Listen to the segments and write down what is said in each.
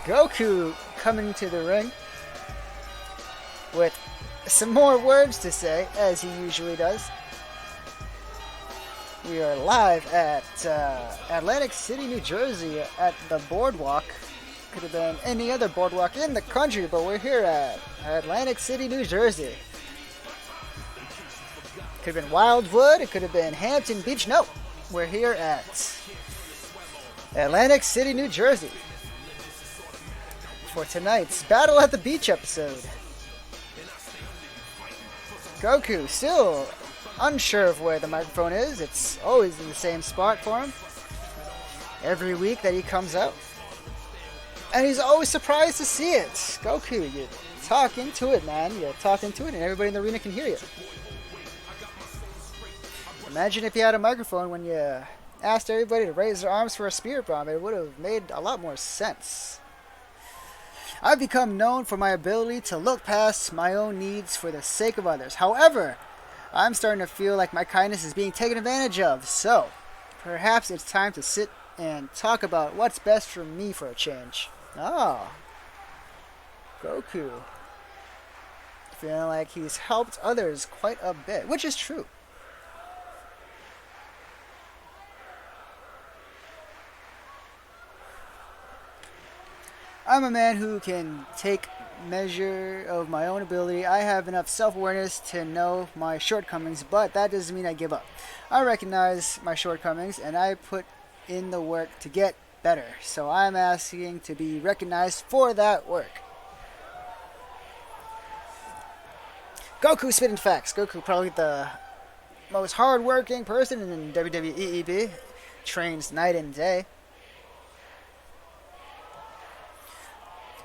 Goku coming to the ring with some more words to say, as he usually does. We are live at Atlantic City, New Jersey at the boardwalk. Could have been any other boardwalk in the country, but we're here at Atlantic City, New Jersey. Could have been Wildwood, it could have been Hampton Beach. No, we're here at Atlantic City, New Jersey for tonight's Battle at the Beach episode. Goku still unsure of where the microphone is. It's always in the same spot for him every week that he comes out. And he's always surprised to see it. Goku, you talk into it, man. You talk into it and everybody in the arena can hear you. Imagine if you had a microphone when you asked everybody to raise their arms for a spirit bomb. It would have made a lot more sense. I've become known for my ability to look past my own needs for the sake of others. However, I'm starting to feel like my kindness is being taken advantage of. So, perhaps it's time to sit and talk about what's best for me for a change. Oh, Goku. Feeling like he's helped others quite a bit, which is true. I'm a man who can take measure of my own ability. I have enough self-awareness to know my shortcomings, but that doesn't mean I give up. I recognize my shortcomings and I put in the work to get better. So I'm asking to be recognized for that work. Goku spitting facts. Goku probably the most hard-working person in WWEEB. Trains night and day.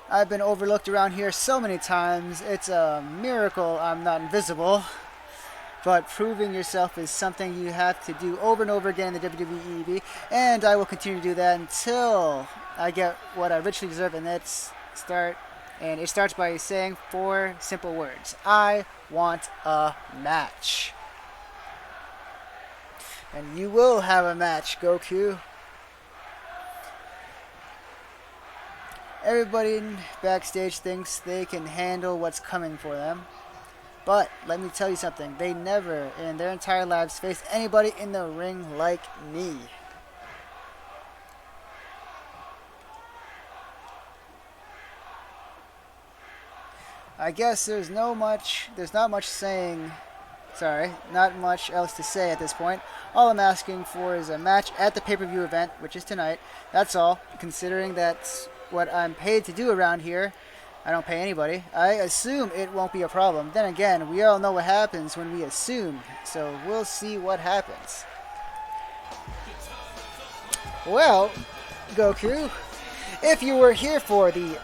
I've been overlooked around here so many times. It's a miracle I'm not invisible. But proving yourself is something you have to do over and over again in the WWEEB. And I will continue to do that until I get what I richly deserve. And it starts by saying 4 simple words. I want a match. And you will have a match, Goku. Everybody backstage thinks they can handle what's coming for them. But let me tell you something. They never in their entire lives faced anybody in the ring like me. I guess not much else to say at this point. All I'm asking for is a match at the pay-per-view event, which is tonight. That's all, considering that's what I'm paid to do around here. I don't pay anybody. I assume it won't be a problem. Then again, we all know what happens when we assume, so we'll see what happens. Well, Goku, if you were here for the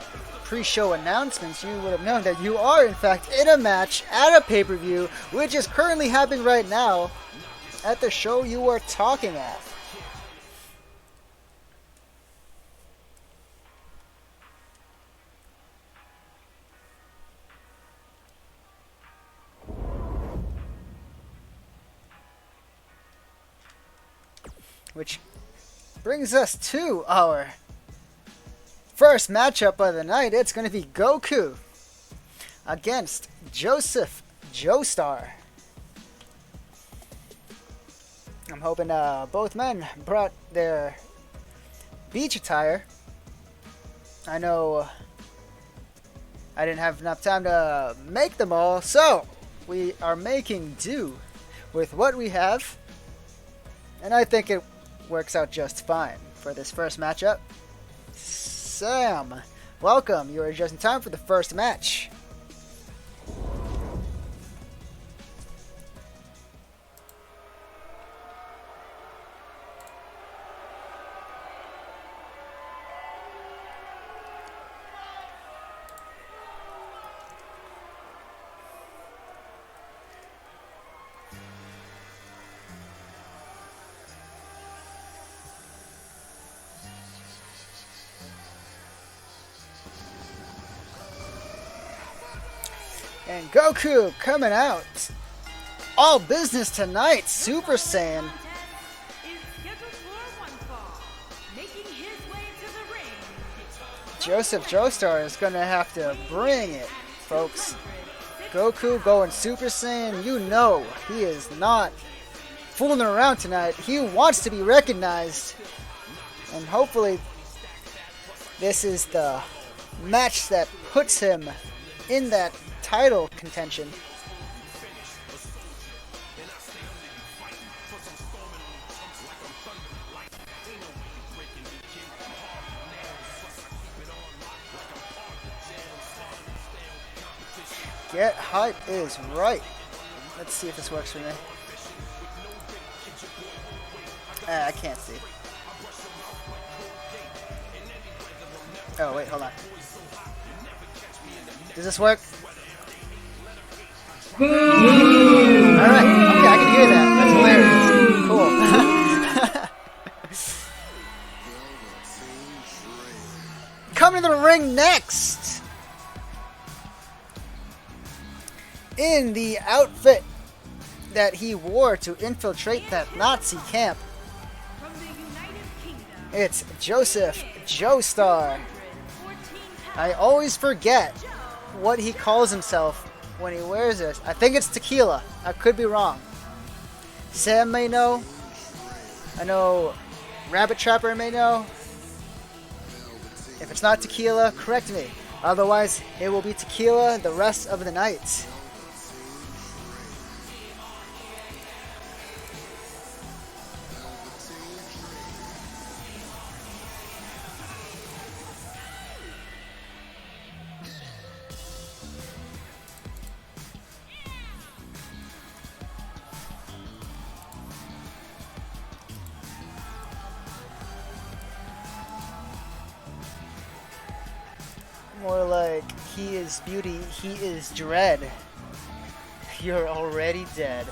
pre-show announcements, you would have known that you are in fact in a match at a pay-per-view, which is currently happening right now at the show you are talking at. Which brings us to our first matchup of the night. It's going to be Goku against Joseph Joestar. I'm hoping both men brought their beach attire. I know I didn't have enough time to make them all, so we are making do with what we have. And I think it works out just fine for this first matchup. Sam, welcome. You are just in time for the first match. And Goku coming out. All business tonight, Super Saiyan. Joseph Joestar is going to have to bring it, folks. Goku going Super Saiyan, you know he is not fooling around tonight. He wants to be recognized. And hopefully this is the match that puts him in that title contention. Get hype is right. Let's see if this works for me. I can't see. Oh, wait, hold on. Does this work? Alright, okay, I can hear that. That's hilarious. Cool. Coming to the ring next! In the outfit that he wore to infiltrate that Nazi camp, it's Joseph Joestar. I always forget what he calls himself when he wears this. I think it's tequila. I could be wrong. Sam may know. I know Rabbit Trapper may know. If it's not tequila, correct me. Otherwise, it will be tequila the rest of the night. More like, he is beauty, he is dread. You're already dead.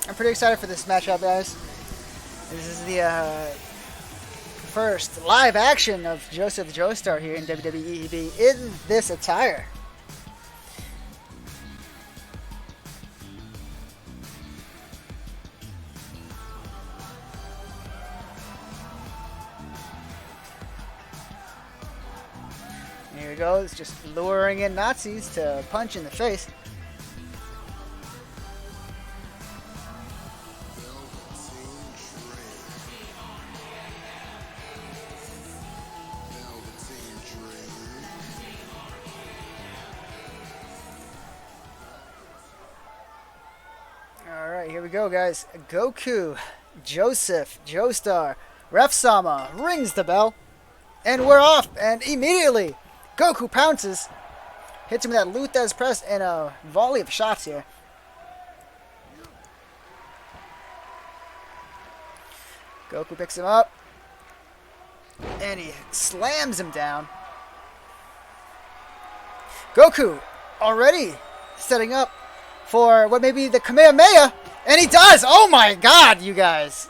I'm pretty excited for this matchup, guys. This is the first live action of Joseph Joestar here in WWEEB in this attire. Here he goes, just luring in Nazis to punch in the face. Alright, here we go, guys. Goku, Joseph, Joestar, Ref Sama rings the bell, and we're off. And immediately, Goku pounces, hits him with that Luthez press and a volley of shots here. Goku picks him up, and he slams him down. Goku already setting up for what may be the Kamehameha, and he does! Oh my god, you guys!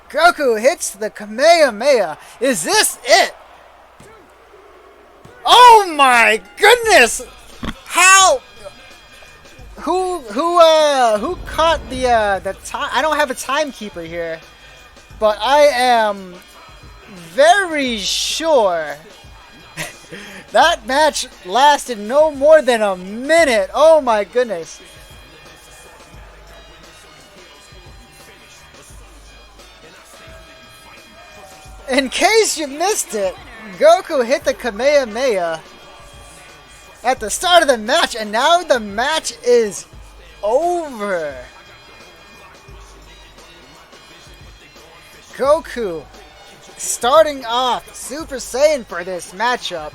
Goku hits the Kamehameha. Is this it? Oh my goodness! How? Who caught the time? I don't have a timekeeper here, but I am very sure that match lasted no more than a minute. Oh my goodness. In case you missed it, Goku hit the Kamehameha at the start of the match, and now the match is over. Goku starting off Super Saiyan for this matchup.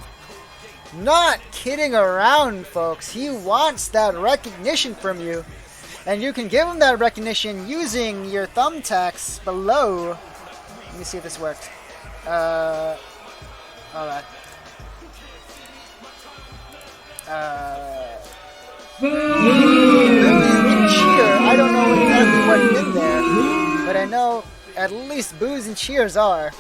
Not kidding around, folks. He wants that recognition from you, and you can give him that recognition using your thumbtacks below. Let me see if this worked. Alright. You can cheer. I don't know exactly what's in there, but I know at least boos and cheers are.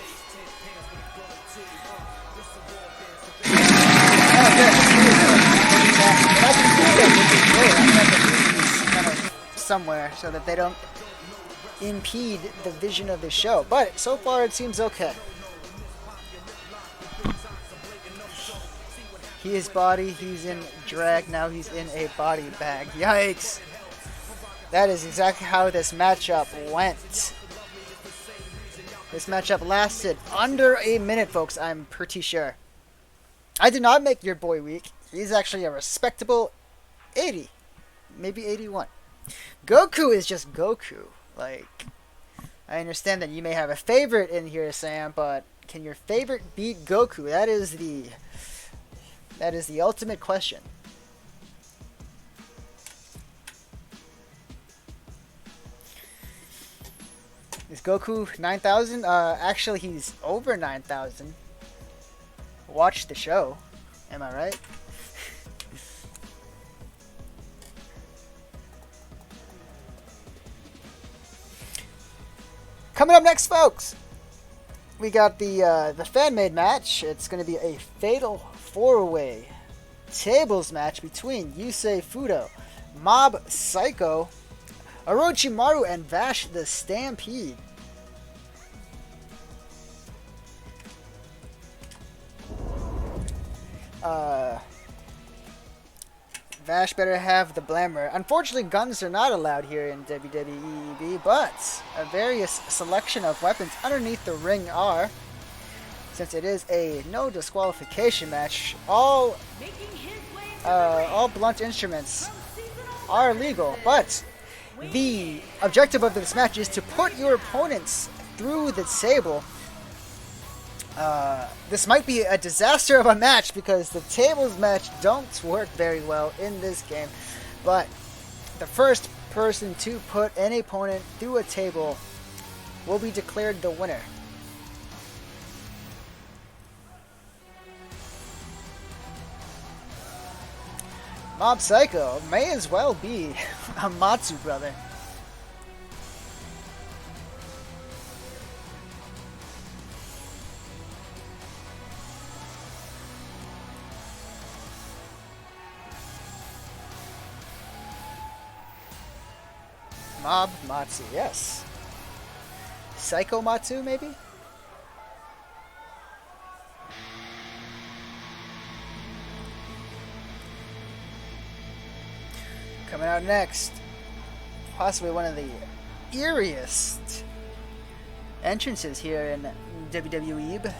Kind of somewhere so that they don't impede the vision of the show. But so far it seems okay. His body, he's in drag, now he's in a body bag. Yikes! That is exactly how this matchup went. This matchup lasted under a minute, folks, I'm pretty sure. I did not make your boy weak. He's actually a respectable 80. Maybe 81. Goku is just Goku. Like, I understand that you may have a favorite in here, Sam, but can your favorite beat Goku? That is the ultimate question. Is Goku 9,000? Actually, he's over 9,000. Watch the show. Am I right? Coming up next, folks, we got the fan-made match. It's going to be a fatal 4-way tables match between Yusei Fudo, Mob Psycho, Orochimaru, and Vash the Stampede. Vash better have the blammer. Unfortunately, guns are not allowed here in WWEEB, but a various selection of weapons underneath the ring are. Since it is a no disqualification match, all blunt instruments are legal, but the objective of this match is to put your opponents through the table. This might be a disaster of a match because the tables match don't work very well in this game, but the first person to put any opponent through a table will be declared the winner. Mob Psycho may as well be a Matsu brother. Mob Matsu, yes. Psycho Matsu, maybe? Coming out next, possibly one of the eeriest entrances here in WWEEB.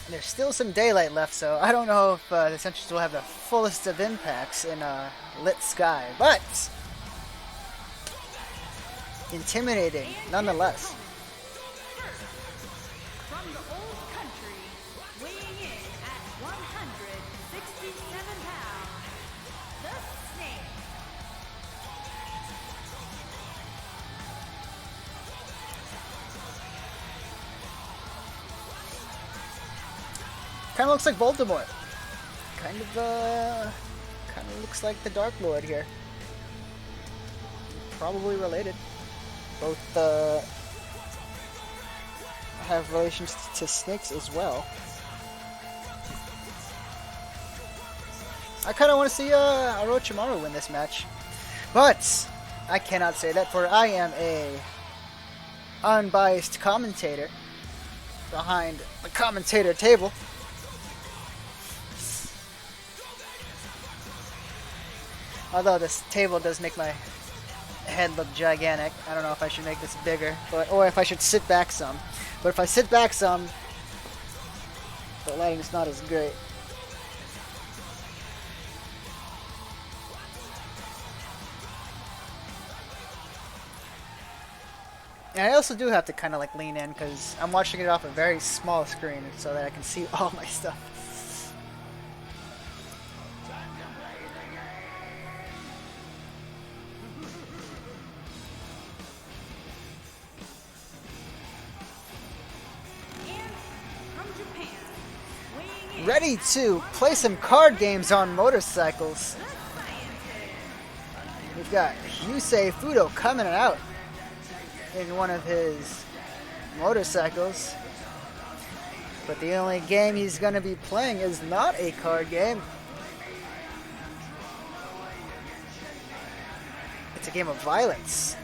There's still some daylight left, so I don't know if the Sentries will have the fullest of impacts in a lit sky, but intimidating nonetheless. From the old country, weighing in at 167 pounds, the Snake. Kind of looks like Voldemort. Kind of looks like the Dark Lord here. Probably related. Both have relations to snakes as well. I kind of want to see Orochimaru win this match, but I cannot say that, for I am a unbiased commentator behind the commentator table. Although this table does make my head look gigantic. I don't know if I should make this bigger, or if I should sit back some. But if I sit back some, the lighting's not as great. And I also do have to kind of like lean in because I'm watching it off a very small screen so that I can see all my stuff. ready to play some card games on motorcycles. We've got Yusei Fudo coming out in one of his motorcycles. But the only game he's going to be playing is not a card game. It's a game of violence,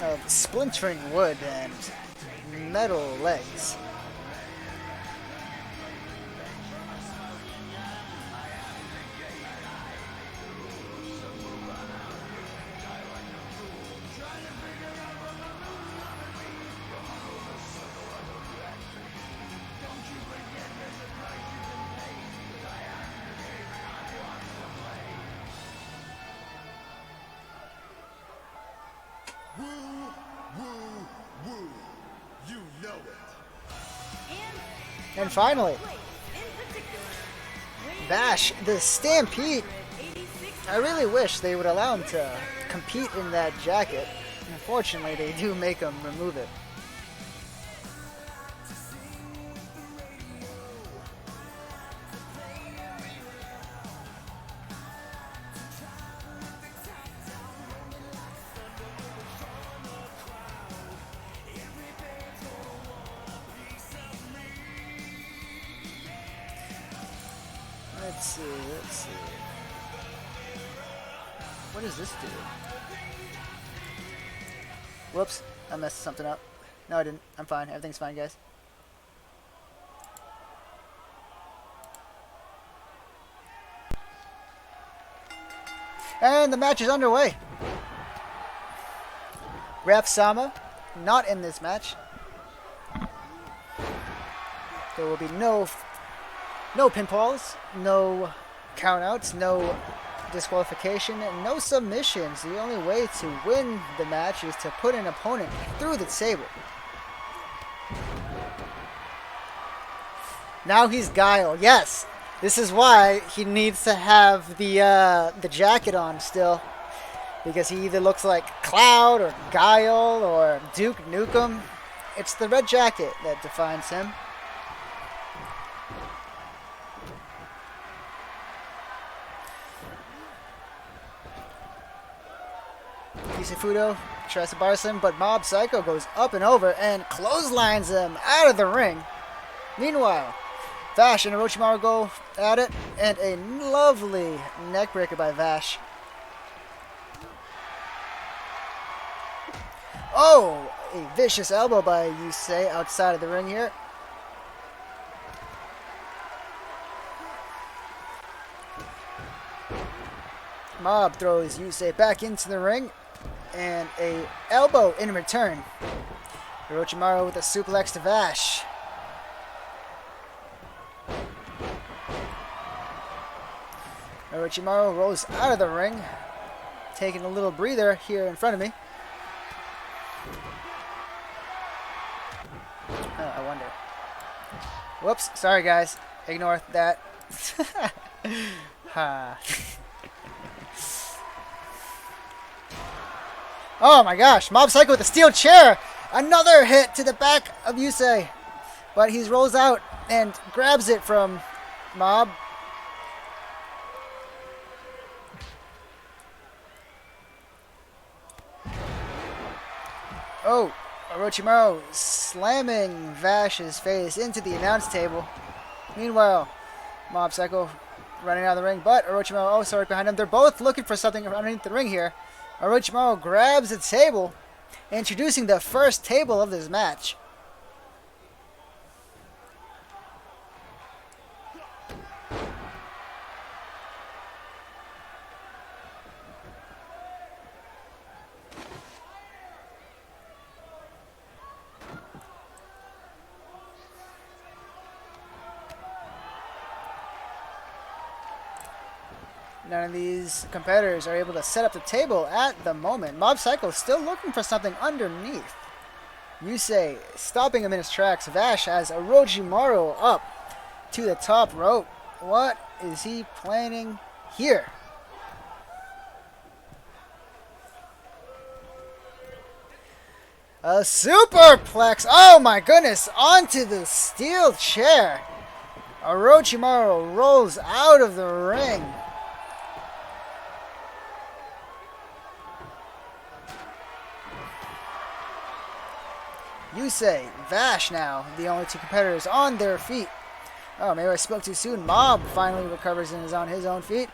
of splintering wood and metal legs. And finally, Vash, the Stampede. I really wish they would allow him to compete in that jacket. Unfortunately, they do make him remove it. Let's see. What does this do? Whoops, I messed something up. No, I didn't. I'm fine. Everything's fine, guys. And the match is underway. Ref Sama, not in this match. There will be no pinfalls, no countouts, no disqualification, and no submissions. The only way to win the match is to put an opponent through the table. Now he's Guile. Yes, this is why he needs to have the jacket on still, because he either looks like Cloud or Guile or Duke Nukem. It's the red jacket that defines him. Fudo tries to bar him, but Mob Psycho goes up and over and clotheslines him out of the ring. Meanwhile, Vash and Orochimaru go at it, and a lovely neckbreaker by Vash. Oh, a vicious elbow by Yusei outside of the ring here. Mob throws Yusei back into the ring. And a elbow in return. Orochimaru with a suplex to Vash. Orochimaru rolls out of the ring, taking a little breather here in front of me. Oh, I wonder. Whoops, sorry guys. Ignore that. Ha. Oh my gosh, Mob Psycho with a steel chair! Another hit to the back of Yusei. But he rolls out and grabs it from Mob. Oh, Orochimaru slamming Vash's face into the announce table. Meanwhile, Mob Psycho running out of the ring, but Orochimaru also right behind him. They're both looking for something underneath the ring here. Orochimaru grabs the table, introducing the first table of this match. None of these competitors are able to set up the table at the moment. Mob Psycho still looking for something underneath. Yusei stopping him in his tracks. Vash has Orochimaru up to the top rope. What is he planning here? A superplex. Oh my goodness. Onto the steel chair. Orochimaru rolls out of the ring. Yusei, Vash now, the only two competitors on their feet. Oh, maybe I spoke too soon. Mob finally recovers and is on his own feet.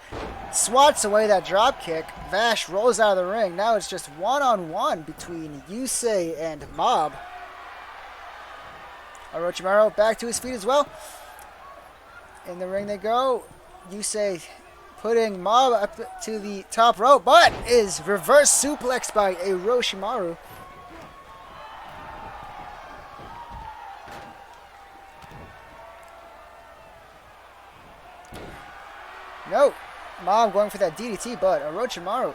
Swats away that drop kick. Vash rolls out of the ring. Now it's just one-on-one between Yusei and Mob. Orochimaru back to his feet as well. In the ring they go. Yusei putting Mob up to the top rope, but is reverse suplexed by Orochimaru. No, Mob going for that DDT, but Orochimaru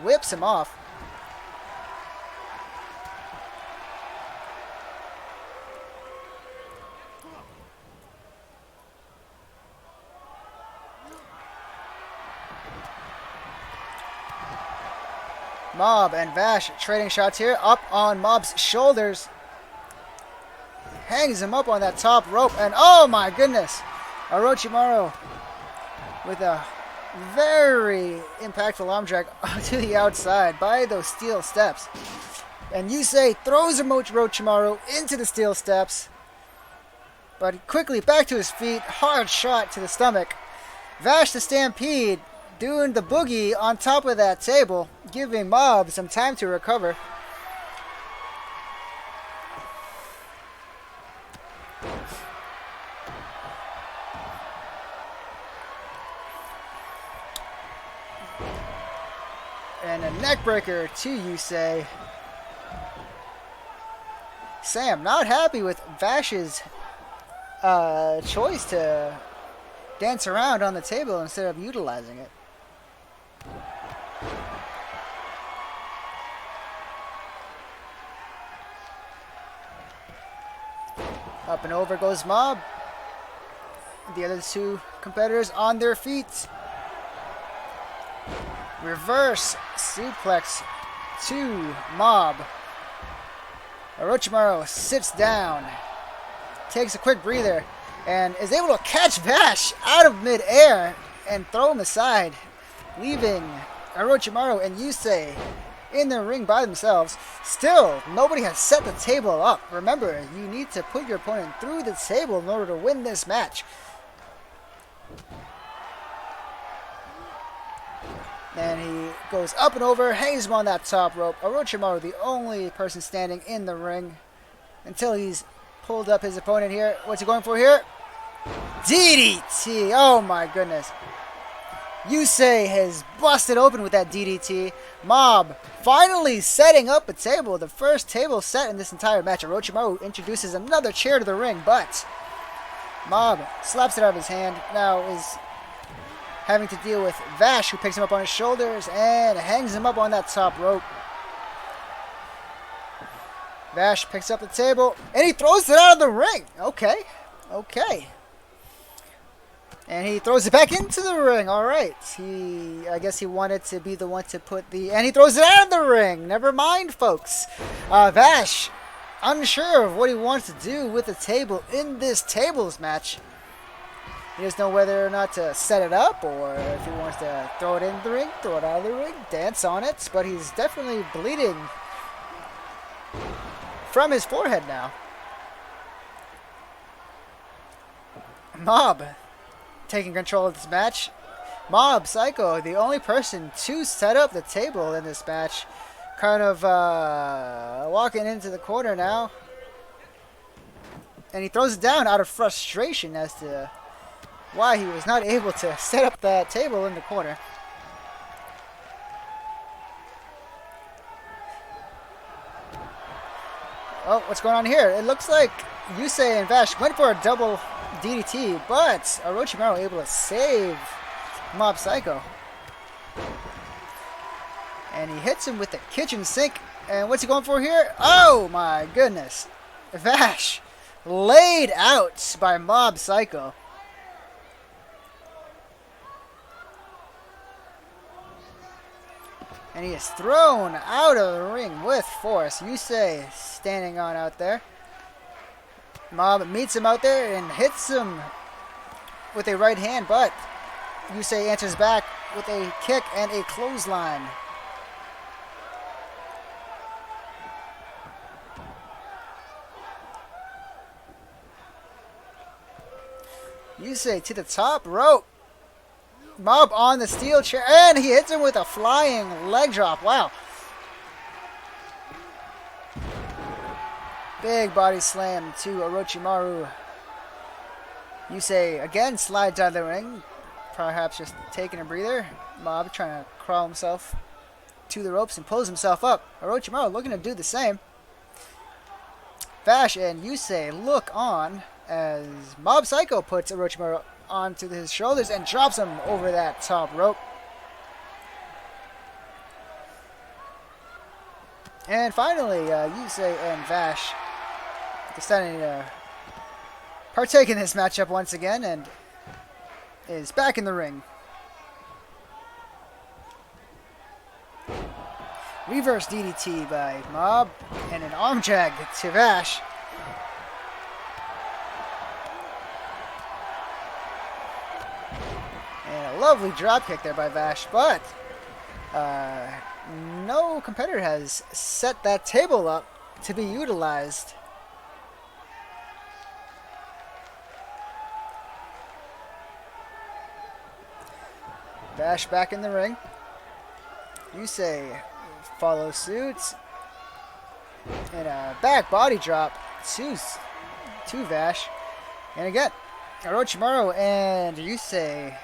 whips him off. Mob and Vash trading shots here, up on Mob's shoulders. Hangs him up on that top rope, and oh my goodness, Orochimaru with a very impactful arm drag to the outside by those steel steps. And Yusei throws Orochimaru into the steel steps, but quickly back to his feet, hard shot to the stomach. Vash the Stampede doing the boogie on top of that table, giving Mob some time to recover. And a neckbreaker to Yusei. Sam not happy with Vash's choice to dance around on the table instead of utilizing it. Up and over goes Mob. The other two competitors on their feet. Reverse suplex to Mob. Orochimaru sits down, takes a quick breather, and is able to catch Vash out of midair and throw him aside, leaving Orochimaru and Yusei in the ring by themselves. Still, nobody has set the table up. Remember, you need to put your opponent through the table in order to win this match. And he goes up and over, hangs him on that top rope. Orochimaru, the only person standing in the ring until he's pulled up his opponent here. What's he going for here? DDT! Oh my goodness. Yusei has busted open with that DDT. Mob finally setting up a table. The first table set in this entire match. Orochimaru introduces another chair to the ring, but Mob slaps it out of his hand. Now is having to deal with Vash, who picks him up on his shoulders and hangs him up on that top rope. Vash picks up the table, and he throws it out of the ring. Okay. And he throws it back into the ring. All right. I guess he wanted to be the one to put the... And he throws it out of the ring. Never mind, folks. Vash, unsure of what he wants to do with the table in this tables match. He doesn't know whether or not to set it up or if he wants to throw it in the ring, throw it out of the ring, dance on it. But he's definitely bleeding from his forehead now. Mob taking control of this match. Mob Psycho, the only person to set up the table in this match, kind of walking into the corner now. And he throws it down out of frustration as to why he was not able to set up that table in the corner. Oh, what's going on here? It looks like Yusei and Vash went for a double DDT, but Orochimaru able to save Mob Psycho. And he hits him with the kitchen sink. And what's he going for here? Oh my goodness. Vash laid out by Mob Psycho. And he is thrown out of the ring with force. Yusei standing on out there. Mob meets him out there and hits him with a right hand, but Yusei answers back with a kick and a clothesline. Yusei to the top rope. Mob on the steel chair, and he hits him with a flying leg drop. Wow. Big body slam to Orochimaru. Yusei again slides out of the ring, perhaps just taking a breather. Mob trying to crawl himself to the ropes and pulls himself up. Orochimaru looking to do the same. Vash and Yusei look on as Mob Psycho puts Orochimaru onto his shoulders and drops him over that top rope. And finally, Yusei and Vash deciding to partake in this matchup once again and is back in the ring. Reverse DDT by Mob and an arm drag to Vash. And a lovely drop kick there by Vash, but no competitor has set that table up to be utilized. Vash back in the ring. Yusei follows suit. And a back body drop to Vash. And again, Orochimaru and Yusei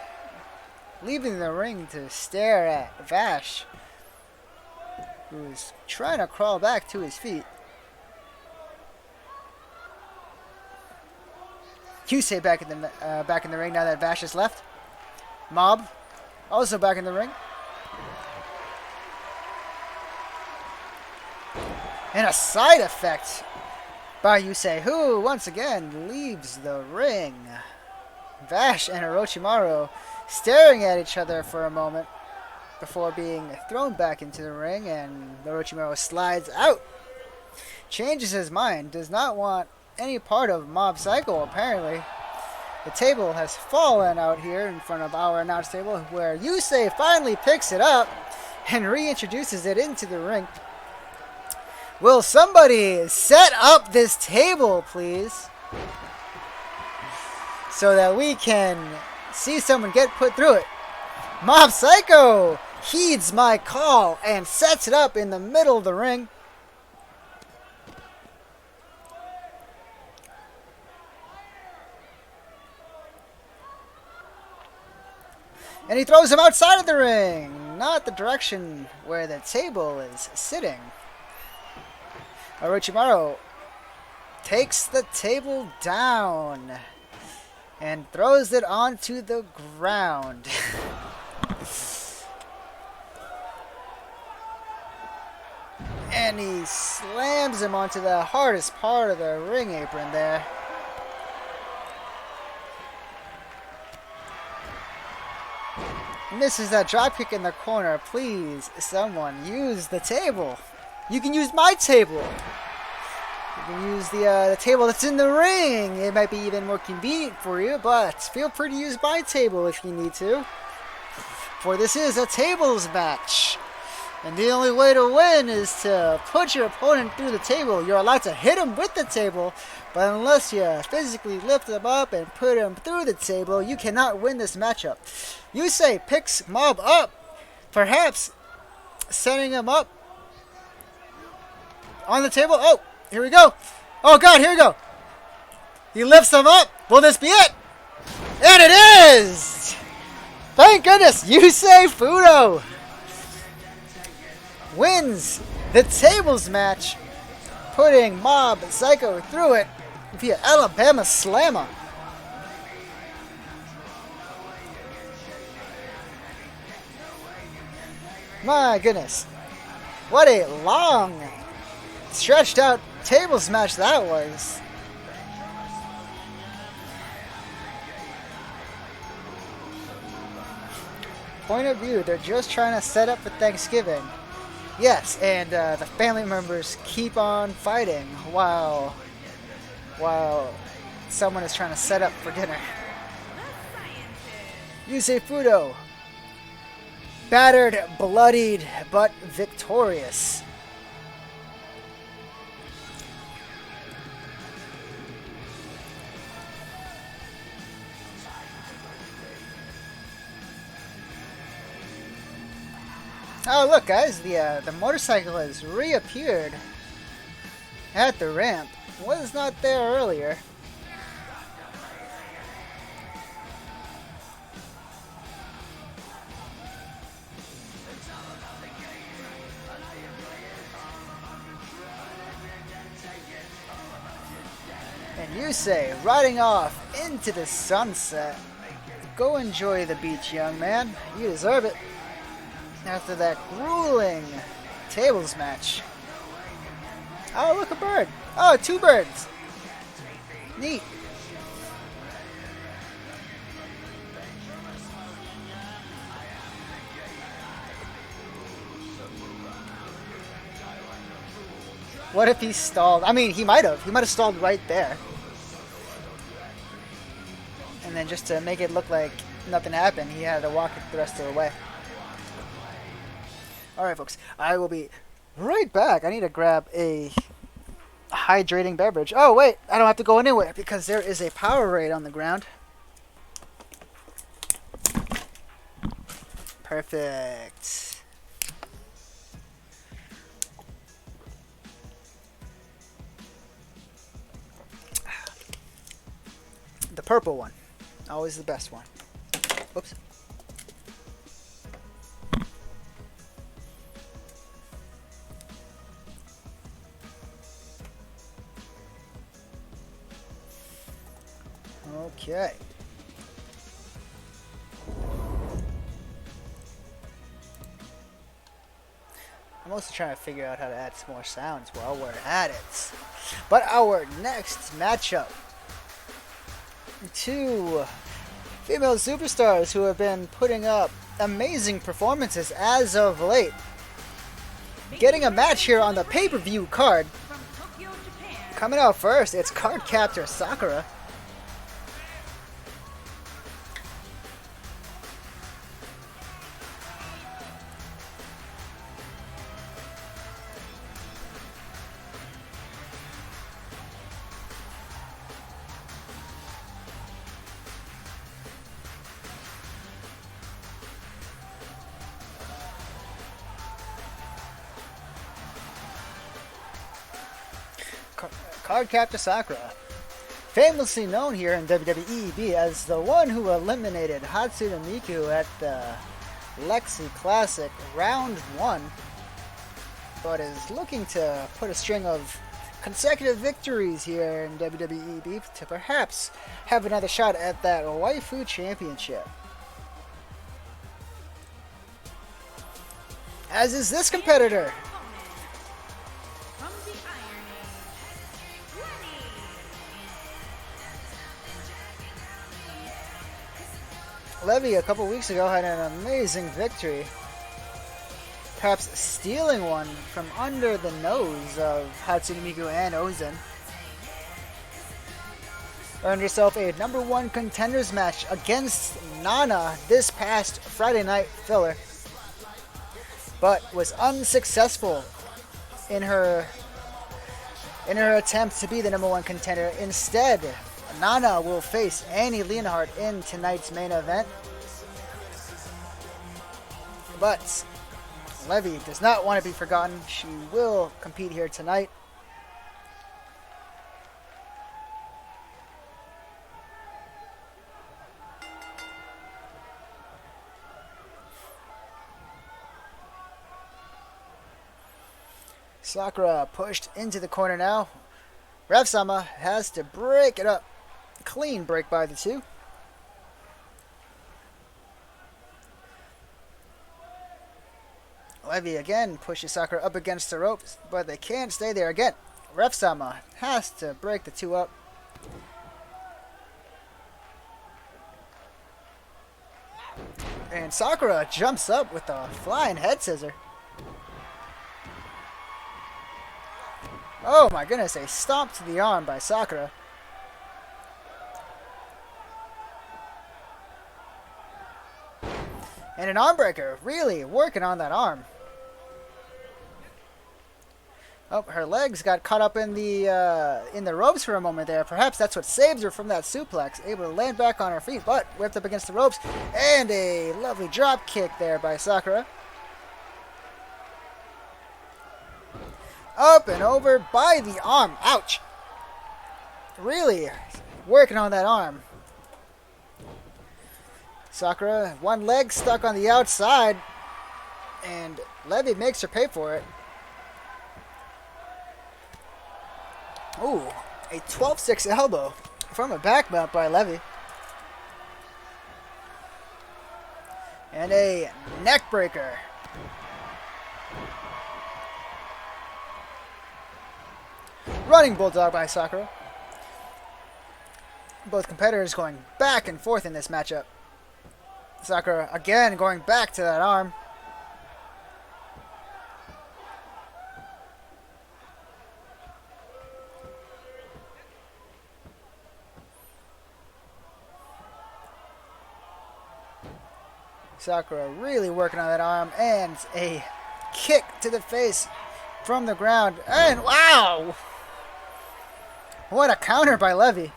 leaving the ring to stare at Vash, who is trying to crawl back to his feet. Yusei back in the ring now that Vash has left. Mob also back in the ring. And a side effect by Yusei, who once again leaves the ring. Vash and Orochimaru staring at each other for a moment before being thrown back into the ring, and Orochimaru slides out. Changes his mind, does not want any part of Mob Psycho apparently. The table has fallen out here in front of our announce table, where Yusei finally picks it up and reintroduces it into the ring. Will somebody set up this table, please? So that we can see someone get put through it. Mob Psycho heeds my call and sets it up in the middle of the ring. And he throws him outside of the ring, not the direction where the table is sitting. Orochimaru takes the table down and throws it onto the ground. And he slams him onto the hardest part of the ring apron there. Misses that dropkick in the corner. Please, someone use the table. You can use my table. You can use the table that's in the ring. It might be even more convenient for you, but feel free to use my table if you need to. For this is a tables match. And the only way to win is to put your opponent through the table. You're allowed to hit him with the table, but unless you physically lift him up and put him through the table, you cannot win this matchup. Yusei picks Mob up, perhaps setting him up on the table. Oh, here we go. Oh God, here we go. He lifts him up. Will this be it? And it is! Thank goodness, Yusei Fudo wins the tables match, putting Mob Psycho through it via Alabama Slammer. My goodness. What a long, stretched out tables match that was. Point of view, they're just trying to set up for Thanksgiving. Yes, and the family members keep on fighting while someone is trying to set up for dinner. The Yusei Fudo. Battered, bloodied, but victorious. Oh, look, guys, the motorcycle has reappeared at the ramp. Was not there earlier. And Yusei riding off into the sunset. Go enjoy the beach, young man. You deserve it. After that grueling tables match. Oh, look, a bird. Oh, two birds. Neat. What if he stalled? I mean, he might have. He might have stalled right there. And then just to make it look like nothing happened, he had to walk it the rest of the way. Alright, folks. I will be right back. I need to grab a hydrating beverage. Oh, wait. I don't have to go anywhere because there is a Powerade on the ground. Perfect. The purple one. Always the best one. Oops. Okay. I'm also trying to figure out how to add some more sounds while we're at it. But our next matchup. Two female superstars who have been putting up amazing performances as of late. Getting a match here on the pay-per-view card. From Tokyo, Japan. Coming out first, it's card captor Sakura. Card captor Sakura, famously known here in WWEEB as the one who eliminated Hatsune Miku at the Lexi Classic Round 1, but is looking to put a string of consecutive victories here in WWEEB to perhaps have another shot at that Waifu Championship. As is this competitor. From the Iron Age, Levy a couple weeks ago had an amazing victory, perhaps stealing one from under the nose of Hatsune Miku and Ozen. Earned herself a #1 contenders match against Nana this past Friday night filler, but was unsuccessful in her attempt to be the #1 contender. Instead, Nana will face Annie Leonhardt in tonight's main event. But Levy does not want to be forgotten. She will compete here tonight. Sakura pushed into the corner now. Ref-sama has to break it up. Clean break by the two. Levy again pushes Sakura up against the ropes, but they can't stay there again. Ref-sama has to break the two up. And Sakura jumps up with a flying head scissor. Oh my goodness, a stomp to the arm by Sakura. And an arm breaker, really working on that arm. Oh, her legs got caught up in the ropes for a moment there. Perhaps that's what saves her from that suplex. Able to land back on her feet, but whipped up against the ropes. And a lovely drop kick there by Sakura. Up and over by the arm. Ouch. Really working on that arm. Sakura, one leg stuck on the outside. And Levy makes her pay for it. Ooh, a 12-6 elbow from a back bump by Levy. And a neck breaker. Running bulldog by Sakura. Both competitors going back and forth in this matchup. Sakura again going back to that arm. Sakura really working on that arm, and a kick to the face from the ground. And wow! What a counter by Levy.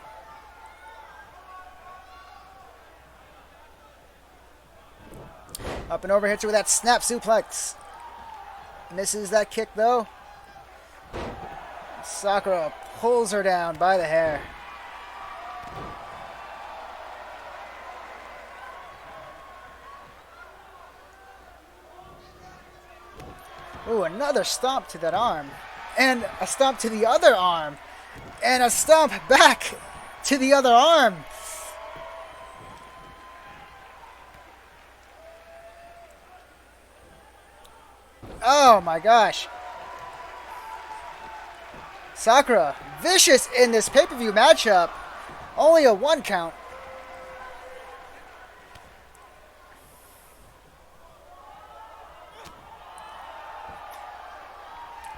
Up and over, hits her with that snap suplex. Misses that kick though. Sakura pulls her down by the hair. Ooh, another stomp to that arm. And a stomp to the other arm. And a stomp back to the other arm. Oh my gosh. Sakura, vicious in this pay-per-view matchup. Only a 1 count.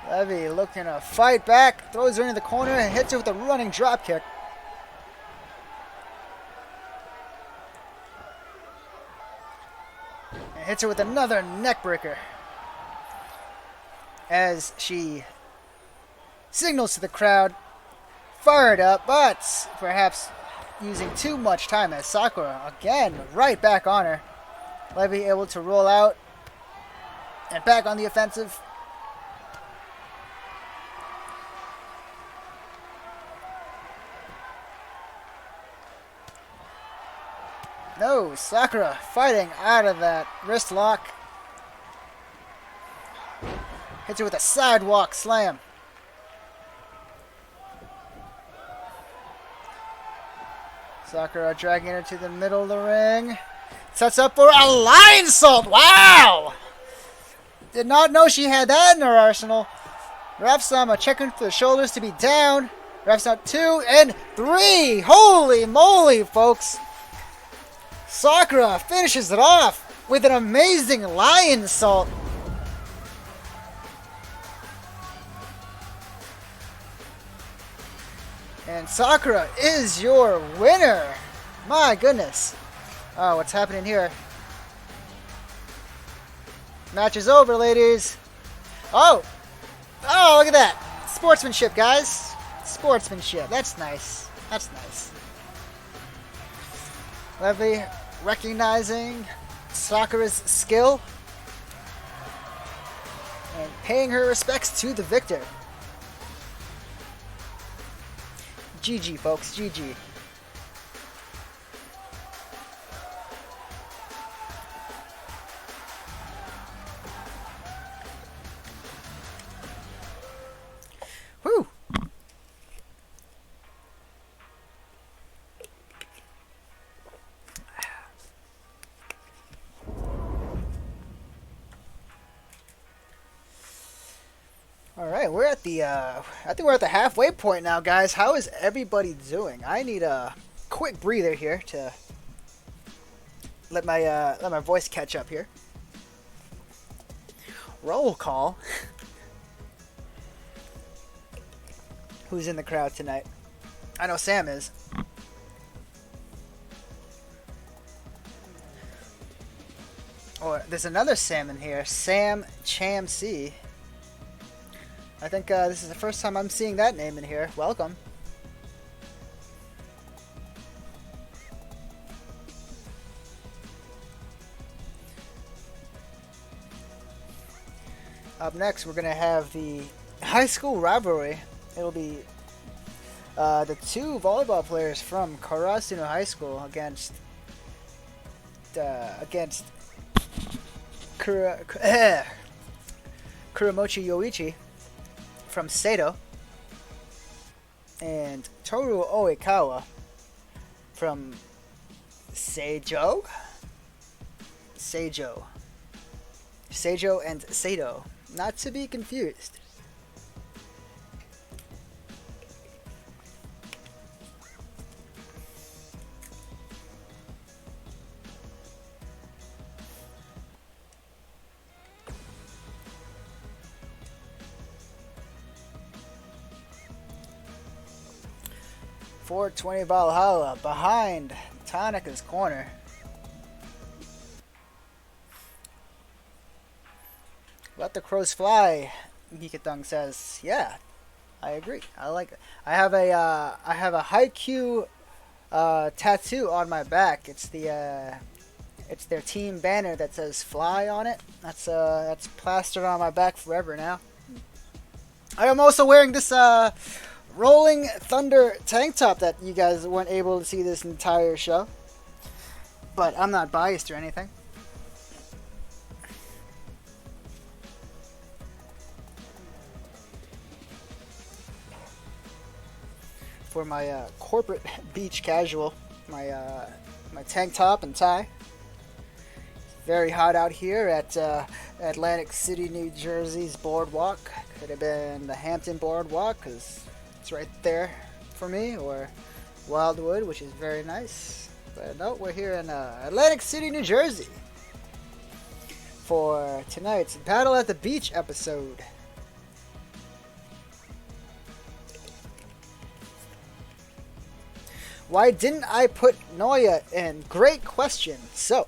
Levy looking to fight back, throws her into the corner and hits her with a running drop kick. And hits her with another neck breaker. As she signals to the crowd, fired up, but perhaps using too much time as Sakura again right back on her. Levy able to roll out and back on the offensive. No, Sakura fighting out of that wrist lock. Hits her with a sidewalk slam. Sakura dragging her to the middle of the ring. Sets up for a lion salt. Wow! Did not know she had that in her arsenal. Refs checking for the shoulders to be down. Refs out 2 and 3. Holy moly, folks. Sakura finishes it off with an amazing lion salt. And Sakura is your winner. My goodness. Oh, what's happening here? Match is over, ladies. Oh! Oh, look at that. Sportsmanship, guys. Sportsmanship. That's nice. That's nice. Levy recognizing Sakura's skill and paying her respects to the victor. GG, folks. GG. Whew. All right, we're at the. I think we're at the halfway point now, guys. How is everybody doing? I need a quick breather here to let my voice catch up here. Roll call. Who's in the crowd tonight? I know Sam is. Or there's another Sam in here, Sam Cham C. I think this is the first time I'm seeing that name in here. Welcome. Up next, we're going to have the high school rivalry. It'll be the two volleyball players from Karasuno High School against Kuramochi Yoichi from Seido and Toru Oikawa from Seijo and Seido, not to be confused. .420 Valhalla behind Tanaka's corner. Let the crows fly, Mikitang says. Yeah, I agree. I like it. I have a Haikyuu tattoo on my back. It's their team banner that says "Fly" on it. That's plastered on my back forever now. I am also wearing this Rolling Thunder tank top that you guys weren't able to see this entire show, but I'm not biased or anything. For my corporate beach casual, my tank top and tie. Very hot out here at Atlantic City, New Jersey's boardwalk. Could have been the Hampton boardwalk because it's right there for me, or Wildwood, which is very nice. But no, we're here in Atlantic City, New Jersey for tonight's Battle at the Beach episode. Why didn't I put Noya in? Great question. So,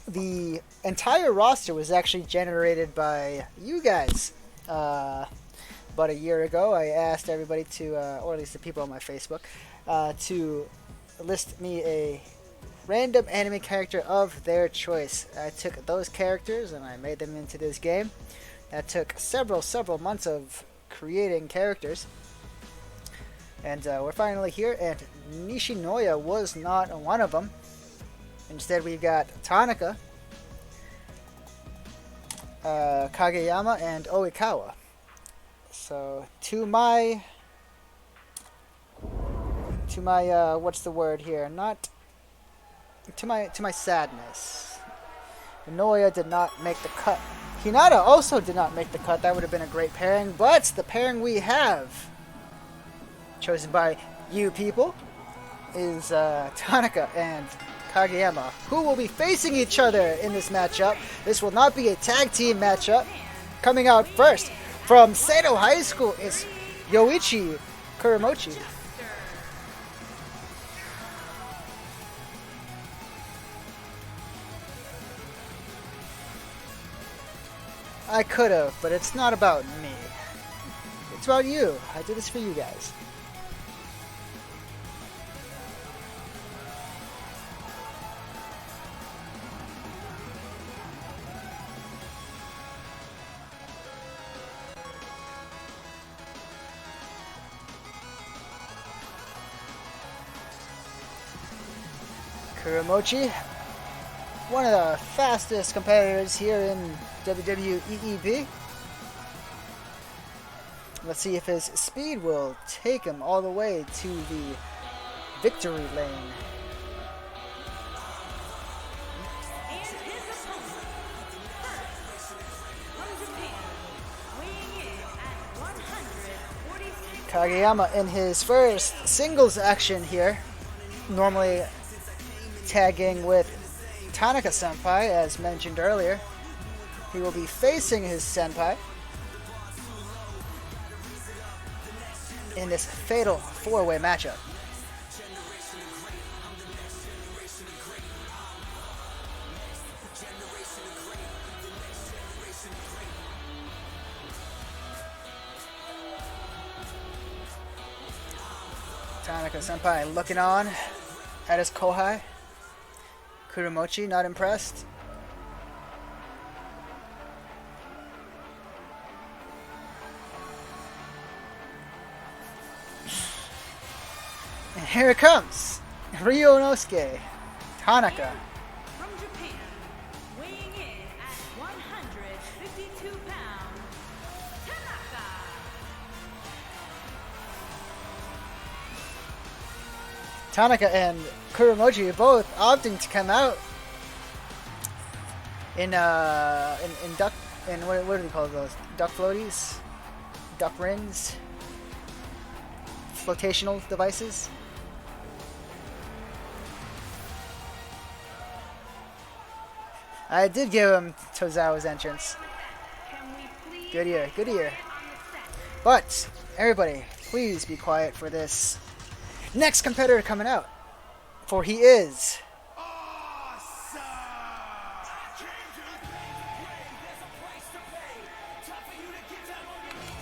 the entire roster was actually generated by you guys. About a year ago, I asked everybody to, or at least the people on my Facebook, to list me a random anime character of their choice. I took those characters and I made them into this game. That took several months of creating characters. And we're finally here, and Nishinoya was not one of them. Instead, we got Tanaka, Kageyama, and Oikawa. So to my what's the word here? Not to my sadness. Noya did not make the cut. Hinata also did not make the cut. That would have been a great pairing, but the pairing we have, chosen by you people, is Tanaka and Kageyama, who will be facing each other in this matchup. This will not be a tag team matchup. Coming out first from Seido High School is Yoichi Kuramochi. I could have, but it's not about me. It's about you. I did this for you guys. Kuramochi, one of the fastest competitors here in WWEEB. Let's see if his speed will take him all the way to the victory lane. And his opponent, first, from Japan, weighing in at 146 Kageyama in his first singles action here, normally tagging with Tanaka Senpai, as mentioned earlier. He will be facing his senpai in this fatal four-way matchup. Tanaka Senpai looking on at his Kohai. Kuromochi not impressed. And here it comes! Ryonosuke Tanaka. From Japan, weighing in at 152 pounds, Tanaka. Tanaka and Kuromochi both opting to come out in duck what do they call those? Duck floaties? Duck rings? Flotational devices? I did give him Tozawa's entrance. Can we please Good ear, good ear. on the set? But everybody, please be quiet for this next competitor coming out. For he is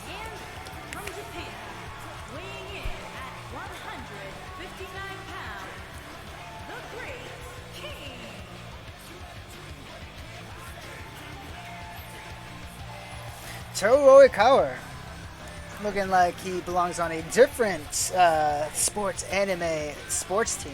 And from Japan, weighing in at 159 pounds, the Great King. Toru Oikawa. Looking like he belongs on a different sports anime sports team.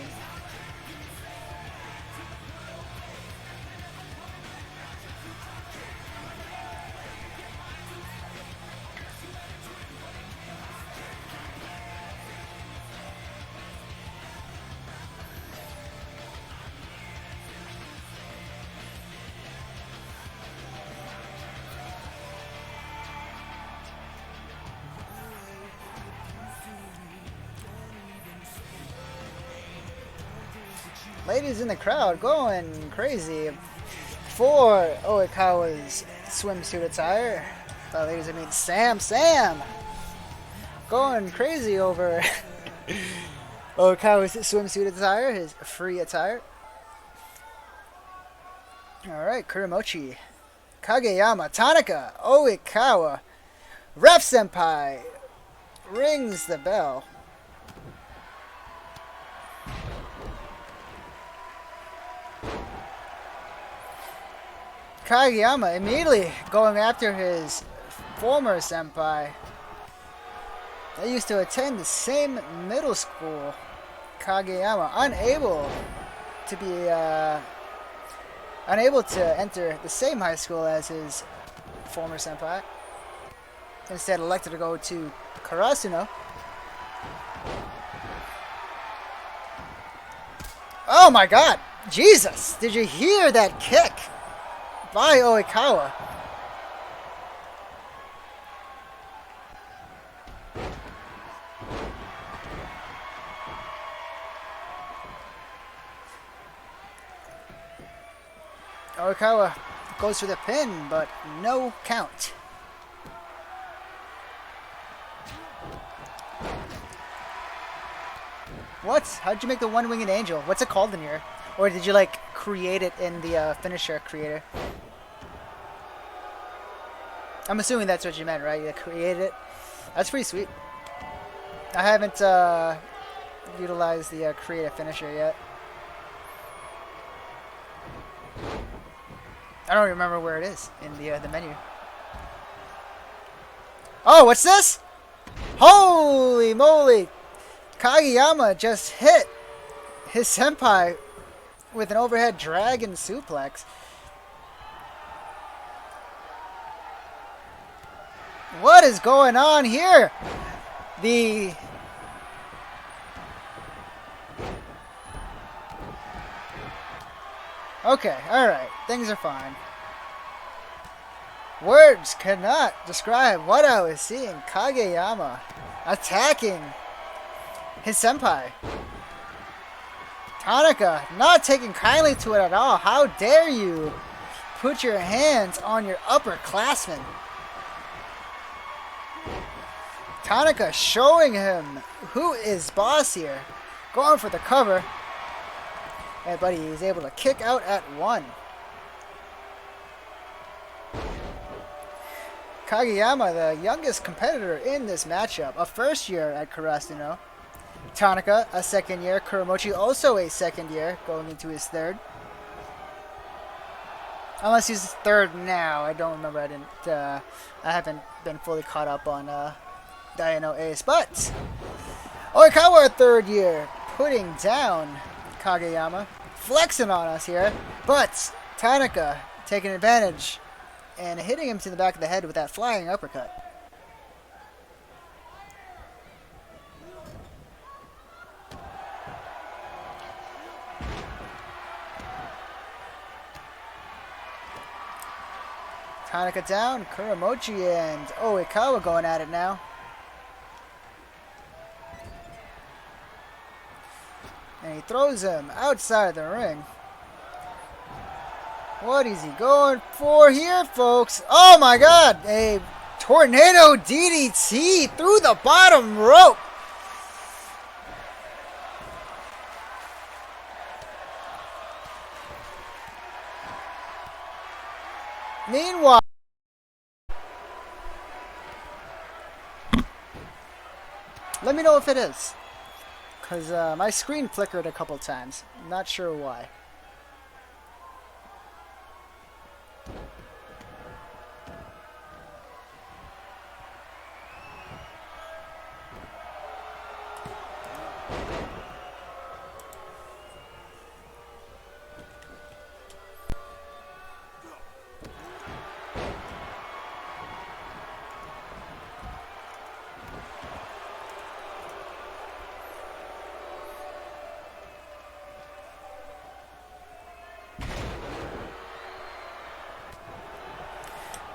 Ladies in the crowd going crazy for Oikawa's swimsuit attire. Ladies, I mean Sam! Going crazy over Oikawa's swimsuit attire, his free attire. Alright, Kuromochi, Kageyama, Tanaka, Oikawa, Ref Senpai rings the bell. Kageyama immediately going after his former senpai. They used to attend the same middle school. Kageyama unable to enter the same high school as his former senpai. Instead elected to go to Karasuno. Oh my god! Jesus! Did you hear that kick? By Oikawa. Oikawa goes for the pin, but no count. What? How'd you make the one-winged angel? What's it called in here? Or did you like create it in the finisher creator? I'm assuming that's what you meant, right? You created it. That's pretty sweet. I haven't utilized the creative finisher yet. I don't remember where it is in the menu. Oh, what's this? Holy moly! Kageyama just hit his senpai with an overhead dragon suplex. What is going on here? Okay, alright. Things are fine. Words cannot describe what I was seeing. Kageyama attacking his senpai. Tanaka not taking kindly to it at all. How dare you put your hands on your upperclassmen? Tanaka showing him who is boss here. Going for the cover. And buddy is able to kick out at one. Kageyama, the youngest competitor in this matchup, a first year at Karasuno. Tanaka, a second year. Kuramochi, also a second year, going into his third. Unless he's third now. I don't remember. I haven't been fully caught up on Dino Ace. But Oikawa, a third year, putting down Kageyama. Flexing on us here. But Tanaka taking advantage and hitting him to the back of the head with that flying uppercut. Tanaka down, Kuramochi and Oikawa going at it now. And he throws him outside the ring. What is he going for here, folks? Oh my god! A tornado DDT through the bottom rope. Meanwhile, let me know if it is. Because my screen flickered a couple times. Not sure why.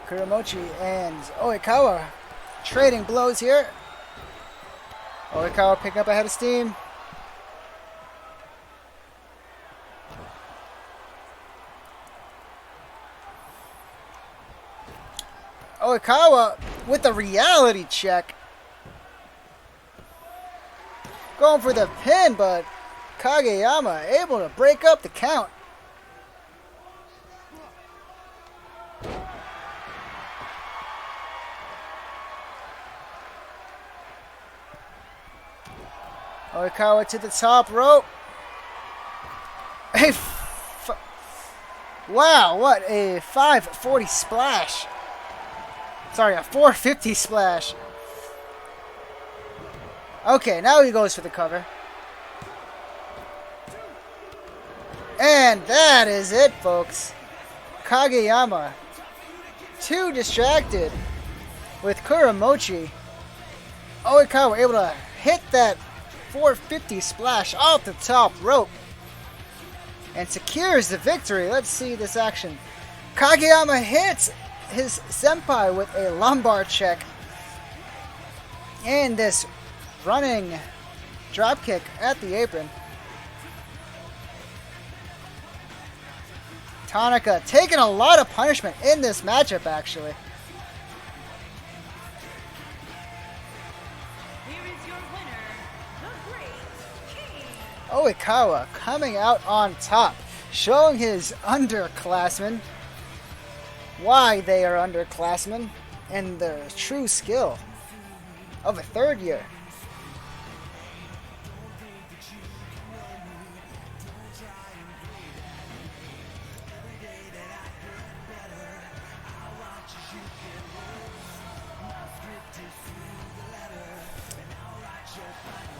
Kuramochi and Oikawa trading blows here. Oikawa picking up a head of steam. Oikawa with the reality check. Going for the pin, but Kageyama able to break up the count. Oikawa to the top rope. Wow, what a 540 splash. Sorry, a 450 splash. Okay, now he goes for the cover. And that is it, folks. Kageyama, too distracted with Kuramochi. Oikawa able to hit that 450 splash off the top rope and secures the victory. Let's see this action. Kageyama hits his senpai with a lumbar check and this running drop kick at the apron. Tanaka taking a lot of punishment in this matchup, actually. Oikawa coming out on top, showing his underclassmen why they are underclassmen and the true skill of a third year.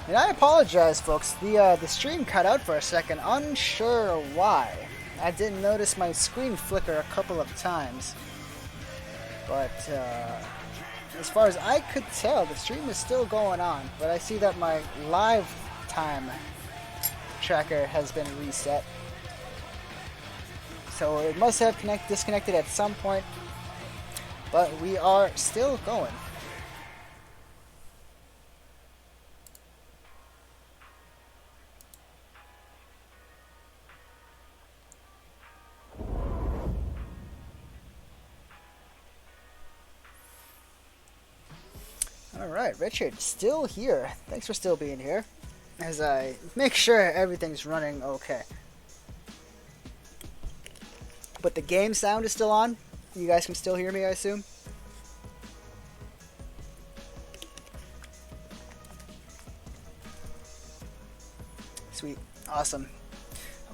And I apologize, folks. The stream cut out for a second. Unsure why. I didn't notice my screen flicker a couple of times. But as far as I could tell, the stream is still going on. But I see that my live time tracker has been reset. So it must have disconnected at some point. But we are still going. Alright, Richard, still here. Thanks for still being here. As I make sure everything's running okay. But the game sound is still on. You guys can still hear me, I assume? Sweet. Awesome.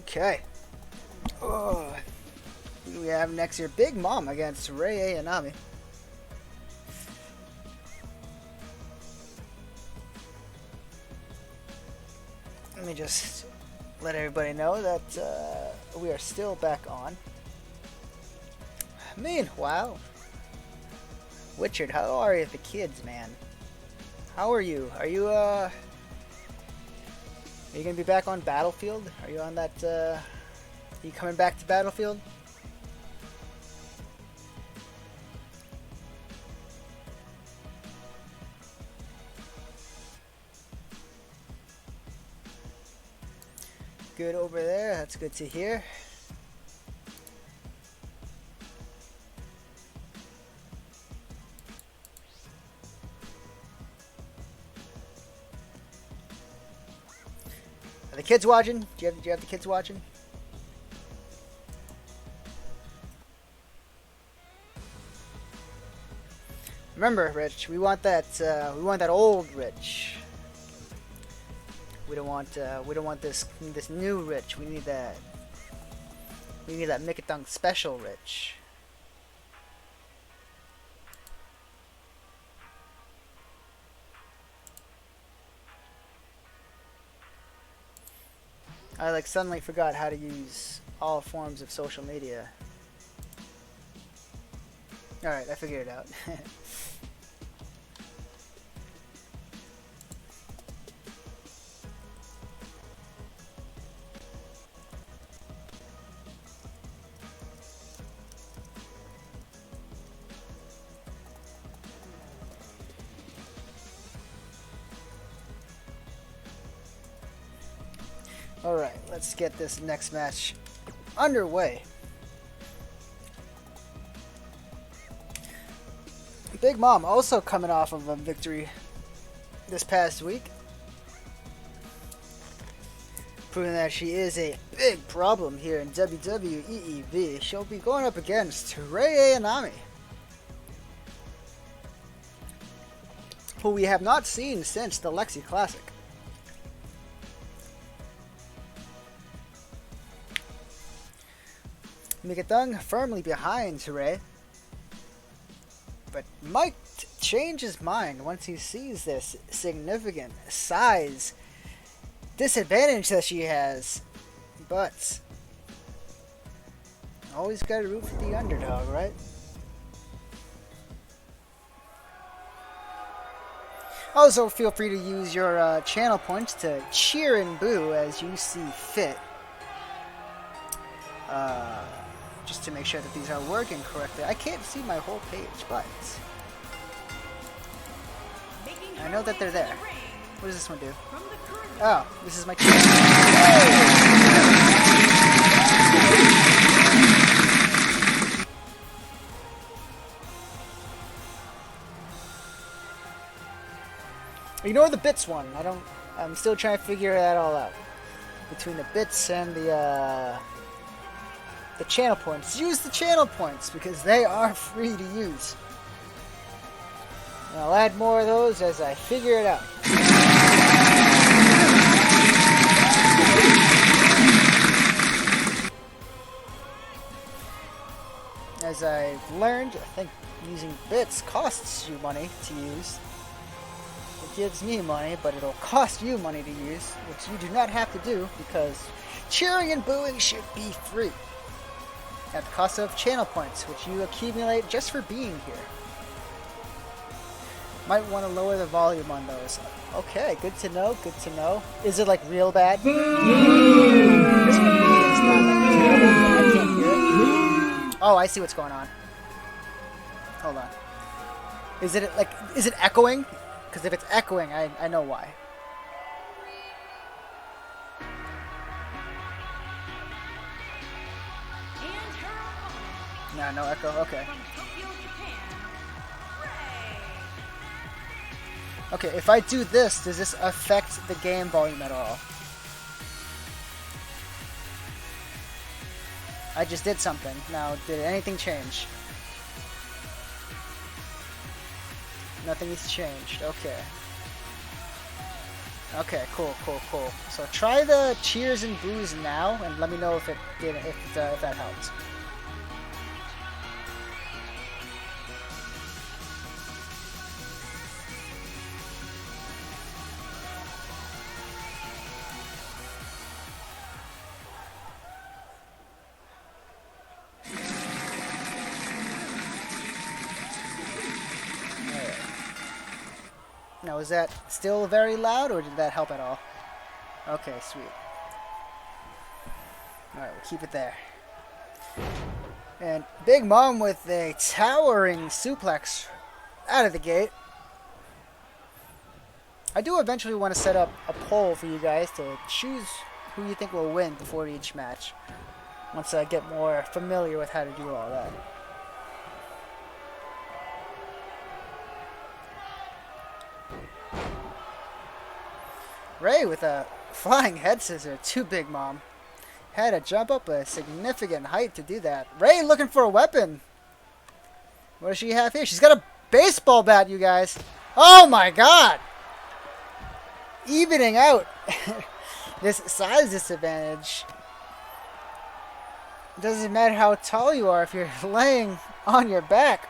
Okay. Oh. Who do we have next here? Big Mom against Rei Ayanami. Let me just let everybody know that we are still back on. Meanwhile, Richard, how are you with the kids, man? How are you? Are you gonna be back on Battlefield? Are you on that, are you coming back to Battlefield? Good over there, that's good to hear. Are the kids watching? Do you have the kids watching? Remember, Rich, we want that old Rich. We don't want this new Rich. We need that Mikathunk special Rich. I like suddenly forgot how to use all forms of social media. Alright, I figured it out. Alright, let's get this next match underway. Big Mom also coming off of a victory this past week, proving that she is a big problem here in WWEEB. She'll be going up against Rei Ayanami, who we have not seen since the Lexi Classic. Mikathunk firmly behind Rei, but might change his mind once he sees this significant size disadvantage that she has. But always gotta root for the underdog, right? Also, feel free to use your channel points to cheer and boo as you see fit. Just to make sure that these are working correctly. I can't see my whole page, but I know that they're there. What does this one do? Oh, this is my channel. Ignore the bits one. I'm still trying to figure that all out. Between the bits and the channel points. Use the channel points because they are free to use. And I'll add more of those as I figure it out. As I've learned, I think using bits costs you money to use. It gives me money, but it'll cost you money to use, which you do not have to do because cheering and booing should be free. At the cost of channel points, which you accumulate just for being here. Might want to lower the volume on those. Okay, good to know, good to know. Is it like real bad? This one is not like terrible, but I can't hear it. Oh, I see what's going on. Hold on. Is it echoing? Because if it's echoing, I know why. No echo, okay. Okay, if I do this, does this affect the game volume at all? I just did something. Now, did anything change? Nothing has changed, okay. Okay, cool, cool, cool. So try the cheers and boos now, and let me know if it did, if that helped. Now, is that still very loud, or did that help at all? Okay, sweet. Alright, we'll keep it there. And Big Mom with a towering suplex out of the gate. I do eventually want to set up a poll for you guys to choose who you think will win before each match, once I get more familiar with how to do all that. Ray with a flying head scissor to Big Mom. Had to jump up a significant height to do that. Ray looking for a weapon. What does she have here? She's got a baseball bat, you guys. Oh my god! Evening out this size disadvantage. Doesn't matter how tall you are if you're laying on your back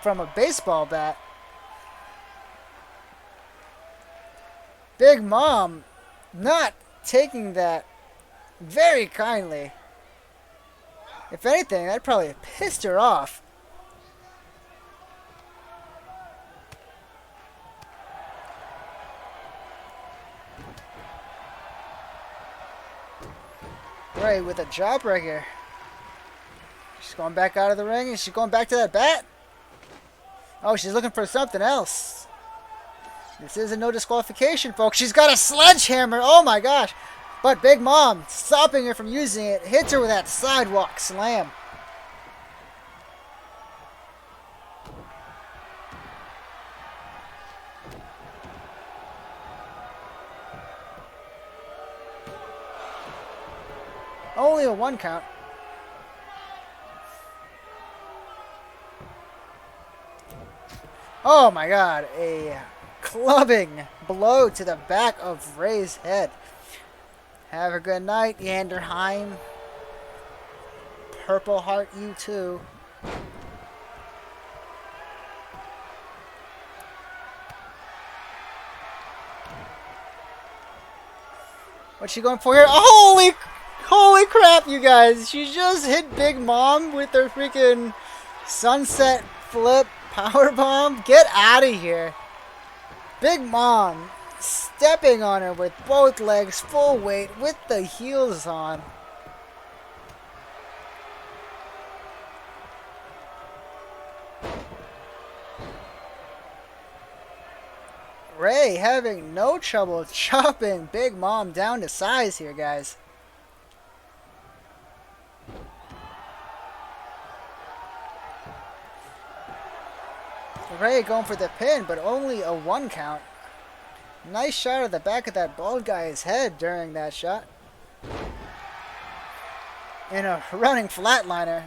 from a baseball bat. Big Mom not taking that very kindly. If anything, that probably pissed her off. Right, with a jawbreaker. She's going back out of the ring, and she's going back to that bat. Oh, she's looking for something else. This is a no disqualification, folks. She's got a sledgehammer. Oh my gosh. But Big Mom, stopping her from using it, hits her with that sidewalk slam. Only a 1 count. Oh my god, a clubbing blow to the back of Ray's head. Have a good night, Yanderheim. Purple Heart, you too. What's she going for here? Holy crap, you guys. She just hit Big Mom with her freaking sunset flip powerbomb. Get out of here. Big Mom stepping on her with both legs full weight with the heels on. Ray having no trouble chopping Big Mom down to size here, guys. Ray going for the pin, but only a 1 count. Nice shot at the back of that bald guy's head during that shot. And a running flatliner.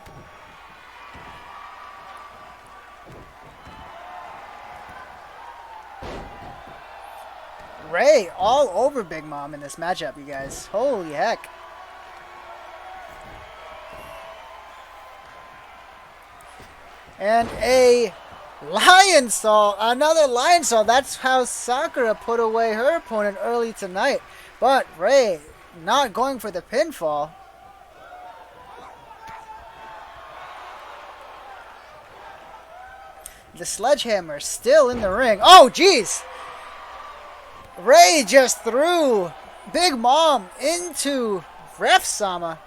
Ray all over Big Mom in this matchup, you guys. Holy heck. And a lion saw, another lion saw. That's how Sakura put away her opponent early tonight. But Ray not going for the pinfall. The sledgehammer still in the ring. Oh, jeez! Ray just threw Big Mom into Ref Sama.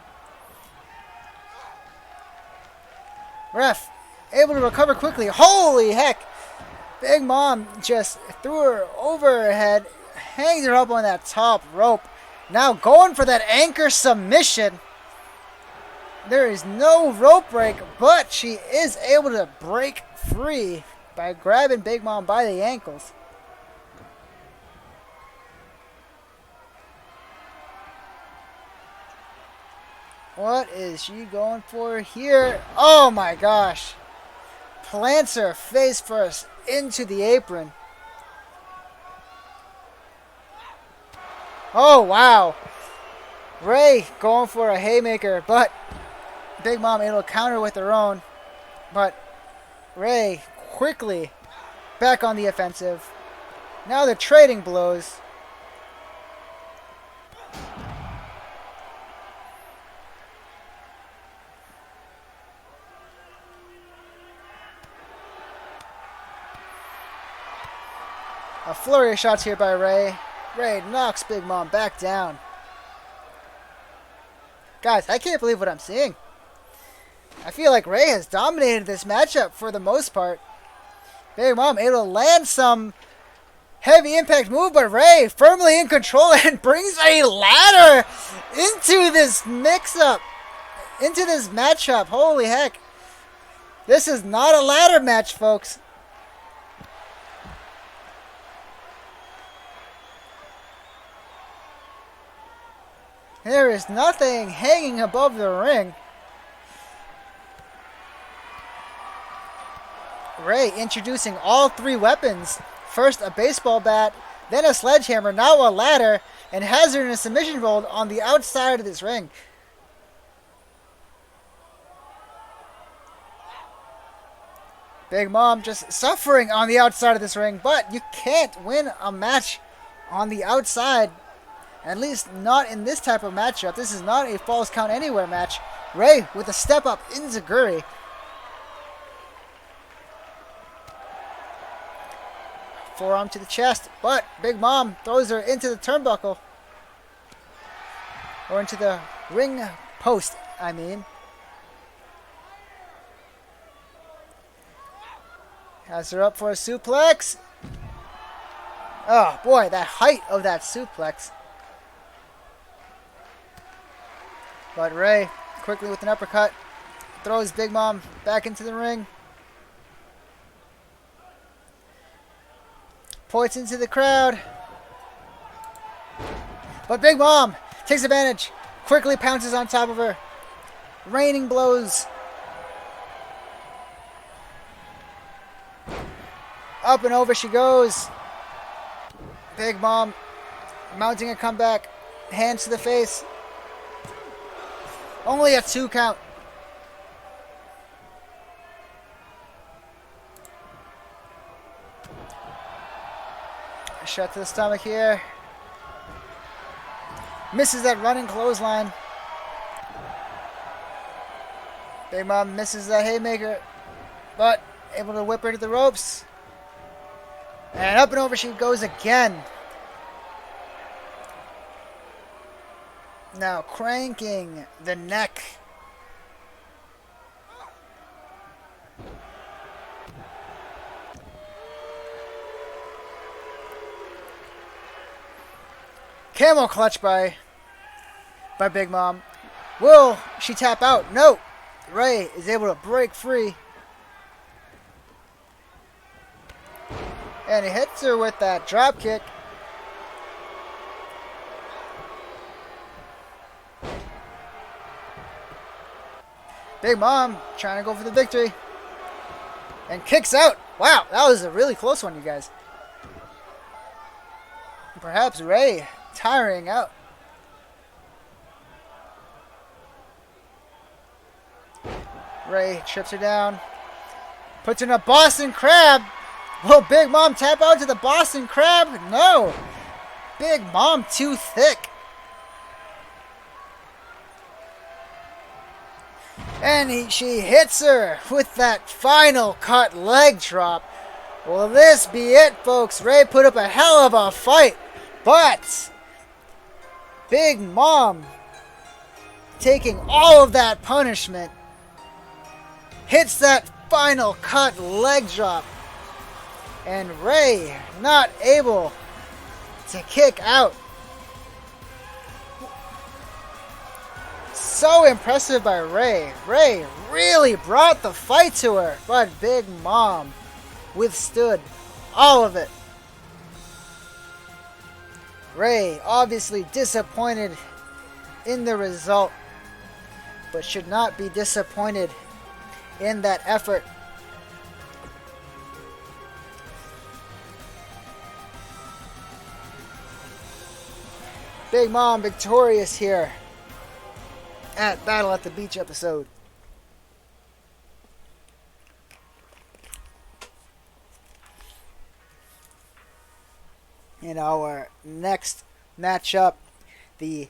Ref able to recover quickly. Holy heck! Big Mom just threw her over her head, hanged her up on that top rope. Now going for that anchor submission. There is no rope break, but she is able to break free by grabbing Big Mom by the ankles. What is she going for here? Oh my gosh. Plants her face first into the apron. Oh, wow. Ray going for a haymaker, but Big Mom able to counter with her own. But Ray quickly back on the offensive. Now they're trading blows. A flurry of shots here by Ray. Ray knocks Big Mom back down. Guys, I can't believe what I'm seeing. I feel like Ray has dominated this matchup for the most part. Big Mom able to land some heavy impact move, but Ray firmly in control and brings a ladder into this mix-up, into this matchup. Holy heck. This is not a ladder match, folks. There is nothing hanging above the ring. Ray introducing all three weapons. First a baseball bat, then a sledgehammer, now a ladder, and has her in a submission hold on the outside of this ring. Big Mom just suffering on the outside of this ring, but you can't win a match on the outside. At least not in this type of matchup. This is not a falls count anywhere match. Ray with a step up into Guri. Forearm to the chest, but Big Mom throws her into the turnbuckle. Or into the ring post, I mean. Has her up for a suplex. Oh boy, the height of that suplex. But Ray, quickly with an uppercut, throws Big Mom back into the ring. Points into the crowd. But Big Mom takes advantage, quickly pounces on top of her. Raining blows. Up and over she goes. Big Mom mounting a comeback. Hands to the face. Only a 2 count. A shot to the stomach here. Misses that running clothesline. Big Mom misses that haymaker, but able to whip her to the ropes. And up and over she goes again. Now cranking the neck. Camel clutch by Big Mom. Will she tap out? No. Ray is able to break free. And he hits her with that drop kick. Big Mom trying to go for the victory. And kicks out. Wow, that was a really close one, you guys. Perhaps Ray tiring out. Ray trips her down. Puts her in a Boston Crab. Will Big Mom tap out to the Boston Crab? No. Big Mom too thick. And she hits her with that final cut leg drop. Will this be it, folks? Ray put up a hell of a fight. But Big Mom taking all of that punishment. Hits that final cut leg drop. And Ray not able to kick out. So impressive by Ray. Ray really brought the fight to her, but Big Mom withstood all of it. Ray obviously disappointed in the result, but should not be disappointed in that effort. Big Mom victorious here at Battle at the Beach episode. In our next matchup, the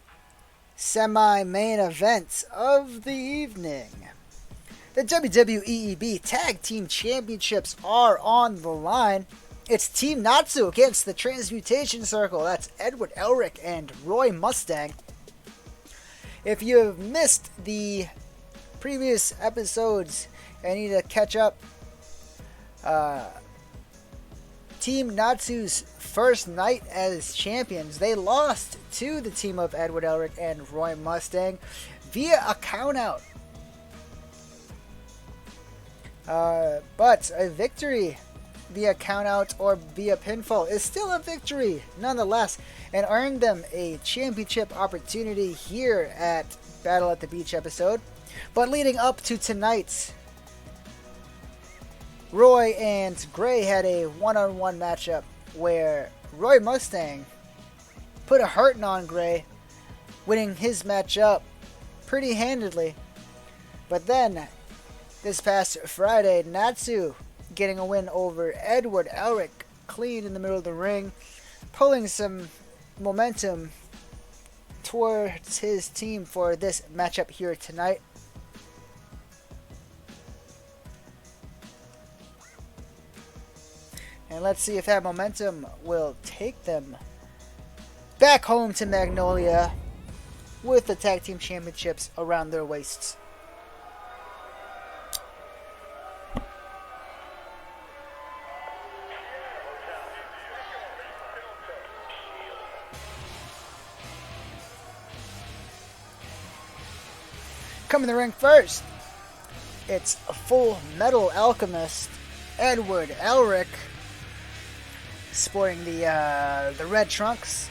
semi-main event of the evening. The WWEEB Tag Team Championships are on the line. It's Team Natsu against the Transmutation Circle. That's Edward Elric and Roy Mustang. If you have missed the previous episodes and need to catch up, Team Natsu's first night as champions, they lost to the team of Edward Elric and Roy Mustang via a countout. But a victory via countout or via pinfall is still a victory nonetheless, and earned them a championship opportunity here at Battle at the Beach episode. But leading up to tonight, Roy and Gray had a one-on-one matchup where Roy Mustang put a hurting on Gray, winning his matchup pretty handedly. But then, this past Friday, Natsu getting a win over Edward Elric clean in the middle of the ring, pulling some momentum towards his team for this matchup here tonight. And let's see if that momentum will take them back home to Magnolia with the Tag Team Championships around their waists. Coming to the ring first, it's a Full Metal Alchemist, Edward Elric, sporting the red trunks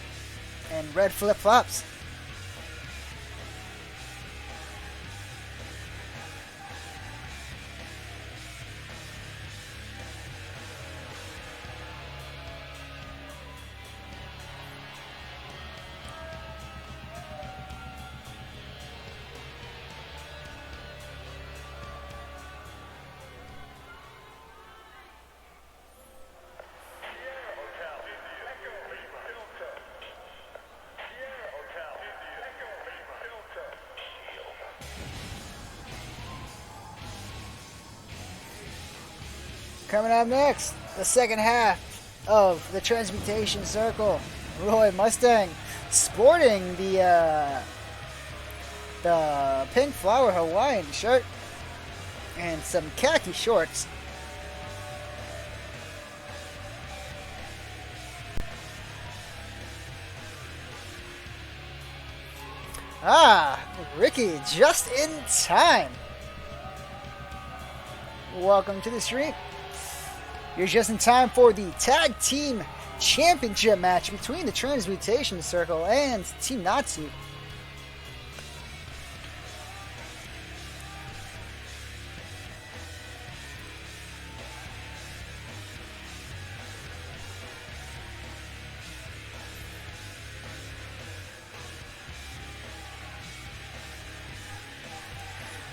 and red flip-flops. Coming up next, the second half of the Transmutation Circle. Roy Mustang sporting the pink flower Hawaiian shirt and some khaki shorts. Ricky, just in time. Welcome to the stream. You're just in time for the Tag Team Championship match between the Transmutation Circle and Team Natsu.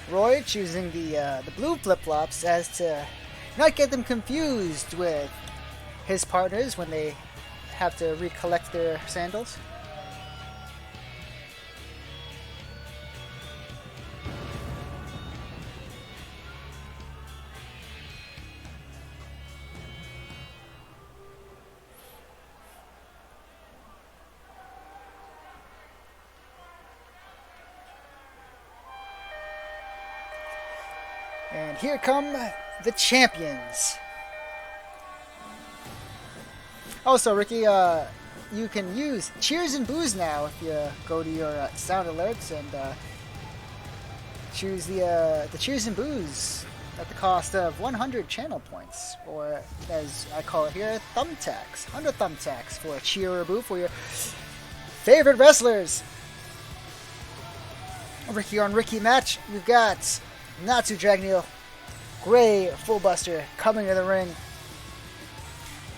Roy choosing the blue flip-flops as to not get them confused with his partners when they have to recollect their sandals. And here come the champions. Also, Ricky, you can use cheers and boos now if you go to your sound alerts and choose the cheers and boos at the cost of 100 channel points, or as I call it here, thumbtacks. 100 thumbtacks for a cheer or a boo for your favorite wrestlers. Ricky on Ricky match, we've got Natsu Dragneel, Gray Fullbuster coming to the ring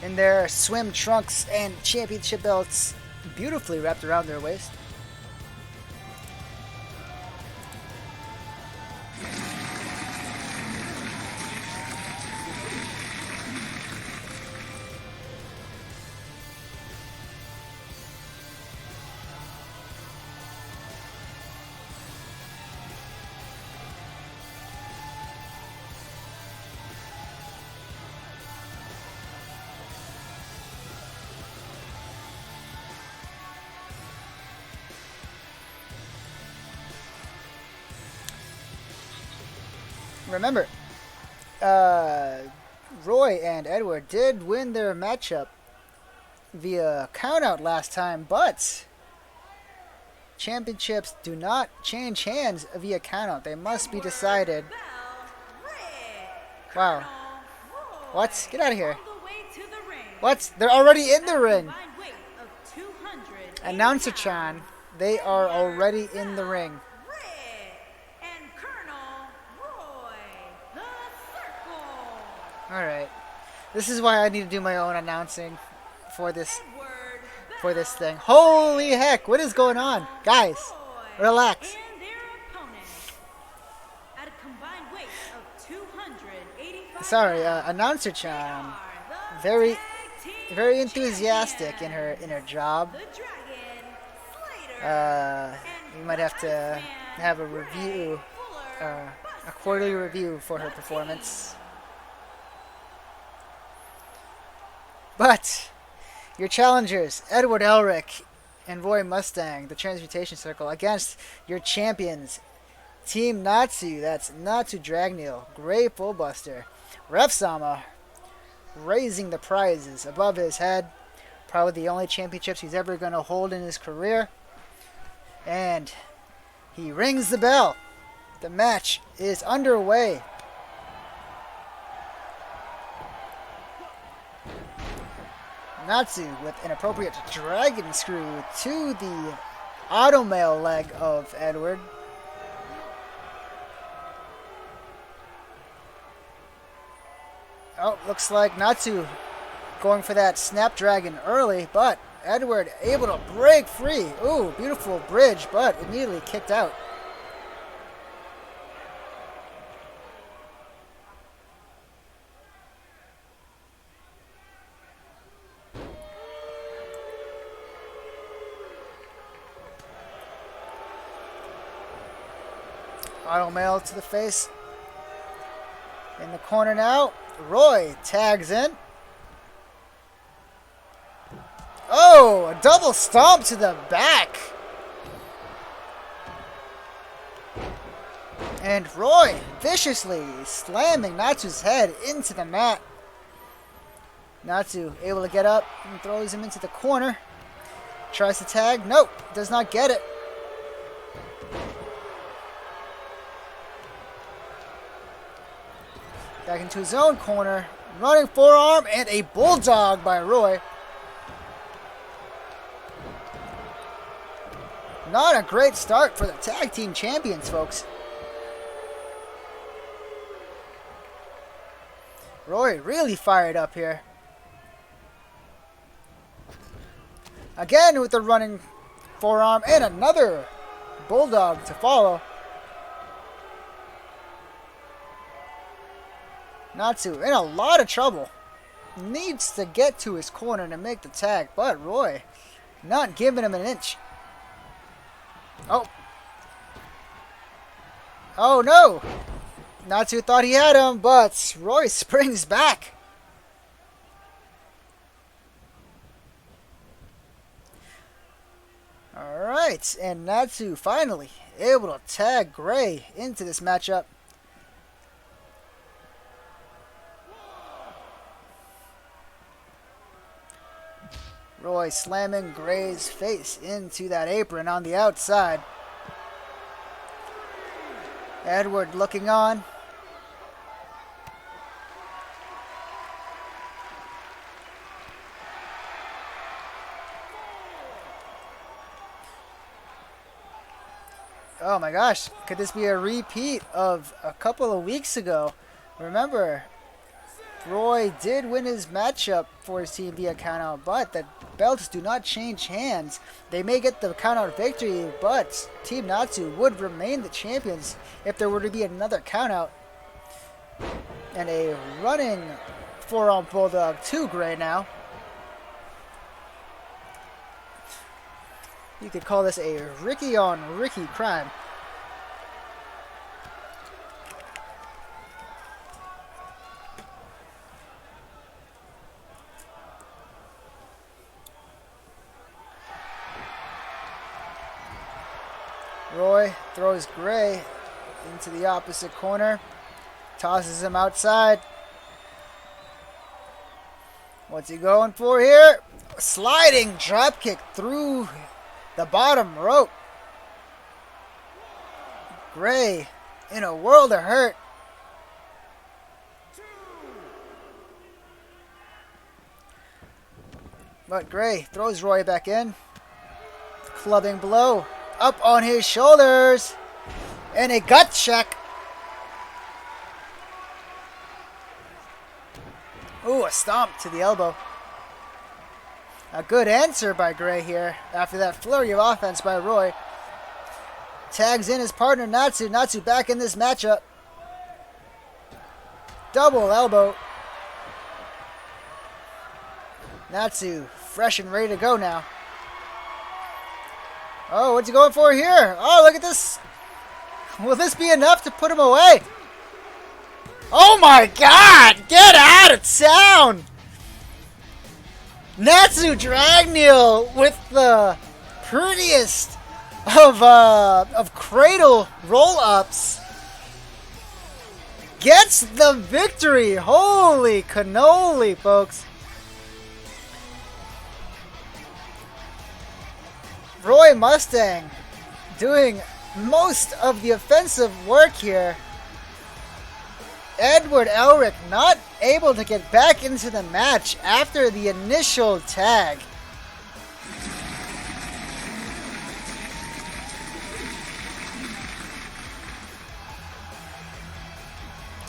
in their swim trunks and championship belts, beautifully wrapped around their waist. Remember, Roy and Edward did win their matchup via countout last time, but championships do not change hands via countout. They must be decided. Wow. What? Get out of here. What? They're already in the ring. Announcer-chan, they are already in the ring. Alright. This is why I need to do my own announcing for this thing. Holy heck, what is going on? Guys, relax. Sorry, Announcer-chan. Very enthusiastic in her job. You might have to have a review, a quarterly review for her performance. But your challengers, Edward Elric and Roy Mustang, the Transmutation Circle, against your champions, Team Natsu, that's Natsu Dragneel, Grey Fullbuster, Refsama, raising the prizes above his head, probably the only championships he's ever going to hold in his career, and he rings the bell. The match is underway. Natsu with an appropriate dragon screw to the automail leg of Edward. Oh, looks like Natsu going for that Snapdragon early, but Edward able to break free. Ooh, beautiful bridge, but immediately kicked out. Automail to the face. In the corner now, Roy tags in. Oh, a double stomp to the back. And Roy viciously slamming Natsu's head into the mat. Natsu able to get up and throws him into the corner. Tries to tag. Nope, does not get it. Back into his own corner. Running forearm and a bulldog by Roy. Not a great start for the tag team champions, folks. Roy really fired up here. Again with the running forearm and another bulldog to follow. Natsu in a lot of trouble. Needs to get to his corner to make the tag, but Roy not giving him an inch. Oh. Oh no. Natsu thought he had him, but Roy springs back. Alright, and Natsu finally able to tag Gray into this matchup. Roy slamming Gray's face into that apron on the outside. Edward looking on. Oh my gosh, could this be a repeat of a couple of weeks ago? Remember, Roy did win his matchup for his team via countout, but the belts do not change hands. They may get the countout victory, but Team Natsu would remain the champions if there were to be another countout. And a running forearm bulldog to Gray now. You could call this a Ricky on Ricky crime. Roy throws Gray into the opposite corner. Tosses him outside. What's he going for here? Sliding dropkick through the bottom rope. Gray in a world of hurt. But Gray throws Roy back in. Clubbing blow up on his shoulders. And a gut check. Ooh, a stomp to the elbow. A good answer by Gray here after that flurry of offense by Roy. Tags in his partner Natsu. Natsu back in this matchup. Double elbow. Natsu fresh and ready to go now. Oh, what's he going for here? Oh, look at this. Will this be enough to put him away? Oh my god! Get out of town! Natsu Dragneel with the prettiest of cradle roll-ups gets the victory. Holy cannoli, folks. Roy Mustang doing most of the offensive work here. Edward Elric not able to get back into the match after the initial tag.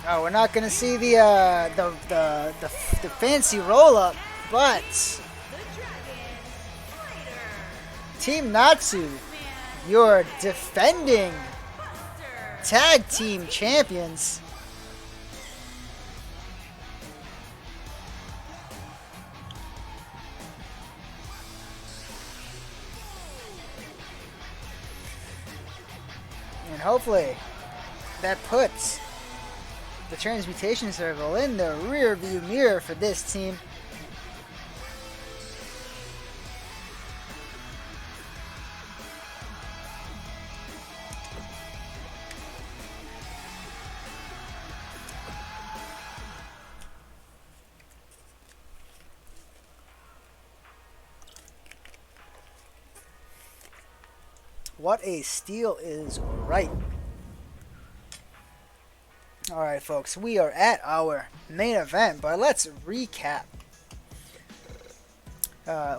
Oh, we're not going to see the fancy roll up, but Team Natsu, your defending tag team champions. And hopefully that puts the Transmutation Circle in the rear view mirror for this team. What a steal is right. Alright folks, we are at our main event, but let's recap.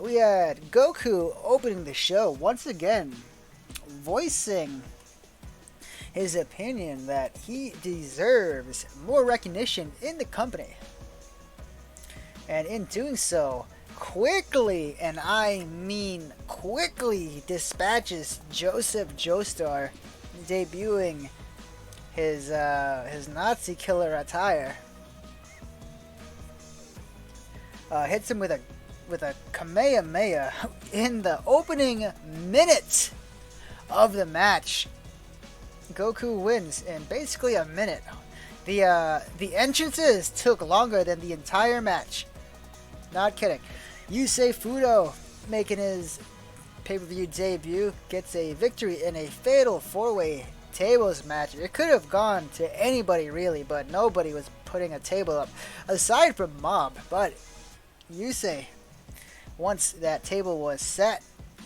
We had Goku opening the show once again, voicing his opinion that he deserves more recognition in the company. And in doing so, quickly, and I mean quickly, dispatches Joseph Joestar, debuting his Nazi killer attire. Hits him with a Kamehameha in the opening minute of the match. Goku wins in basically a minute. The entrances took longer than the entire match. Not kidding. Yusei Fudo, making his pay-per-view debut, gets a victory in a fatal 4-way tables match. It could have gone to anybody really, but nobody was putting a table up aside from Mob. But Yusei, once that table was set,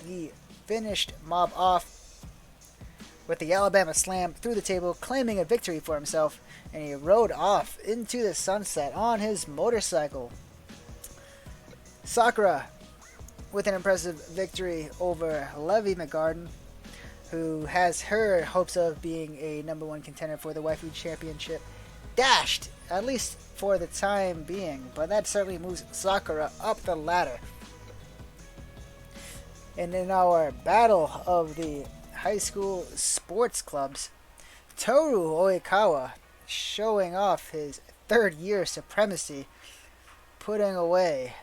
he finished Mob off with the Alabama Slam through the table, claiming a victory for himself, and he rode off into the sunset on his motorcycle. Sakura with an impressive victory over Levy McGarden, who has her hopes of being a #1 contender for the Waifu Championship dashed at least for the time being, but that certainly moves Sakura up the ladder. And in our battle of the high school sports clubs, Toru Oikawa showing off his third year supremacy, putting away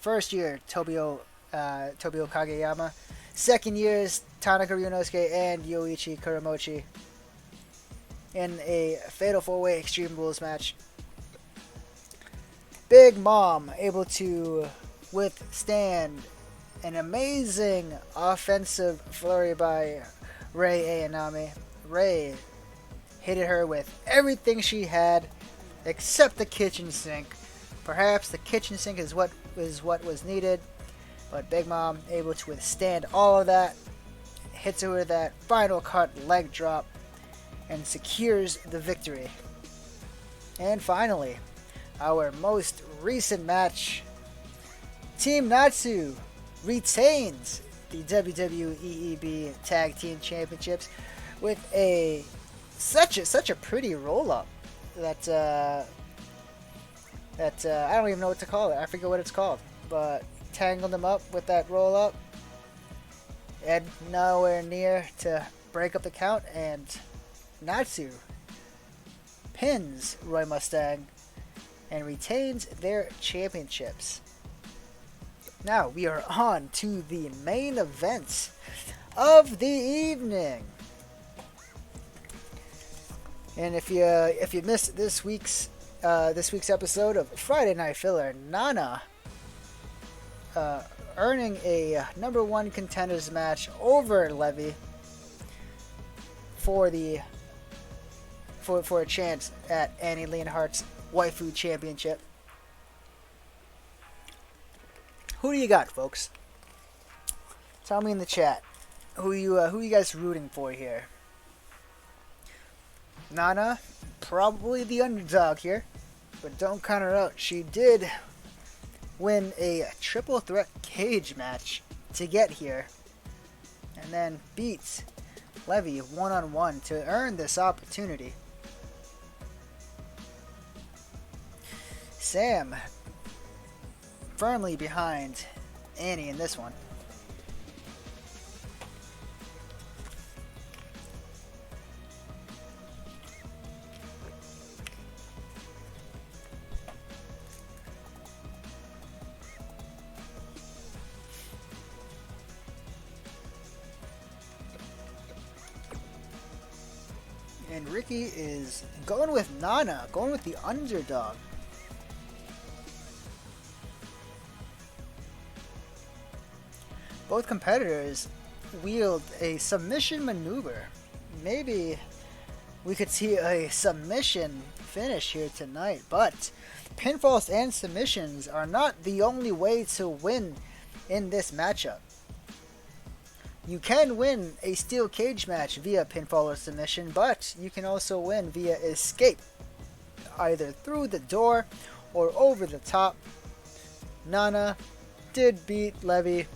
first year Tobio Kageyama, second year's Tanaka Ryunosuke and Yoichi Kuramochi in a fatal 4-way Extreme Rules match. Big Mom able to withstand an amazing offensive flurry by Rei Ayanami. Rei hit her with everything she had except the kitchen sink. Perhaps the kitchen sink is what was needed, but Big Mom able to withstand all of that, hits her with that final cut leg drop, and secures the victory. And finally, our most recent match, Team Natsu retains the WWEEB Tag Team Championships with such a pretty roll up that I don't even know what to call it. I forget what it's called, but tangled them up with that roll up, and nowhere near to break up the count, and Natsu pins Roy Mustang and retains their championships. Now we are on to the main events of the evening. And if you missed this week's episode of Friday Night Filler, Nana earning a number 1 contenders match over Levy for a chance at Annie Leonhardt's Waifu Championship. Who do you got, folks? Tell me in the chat who you guys rooting for here. Nana, probably the underdog here, but don't count her out. She did win a triple threat cage match to get here, and then beat Levy one-on-one to earn this opportunity. Sam firmly behind Annie in this one. And Ricky is going with Nana, going with the underdog. Both competitors wield a submission maneuver. Maybe we could see a submission finish here tonight, but pinfalls and submissions are not the only way to win in this matchup. You can win a steel cage match via pinfall or submission, but you can also win via escape, either through the door or over the top. Nana did beat Levy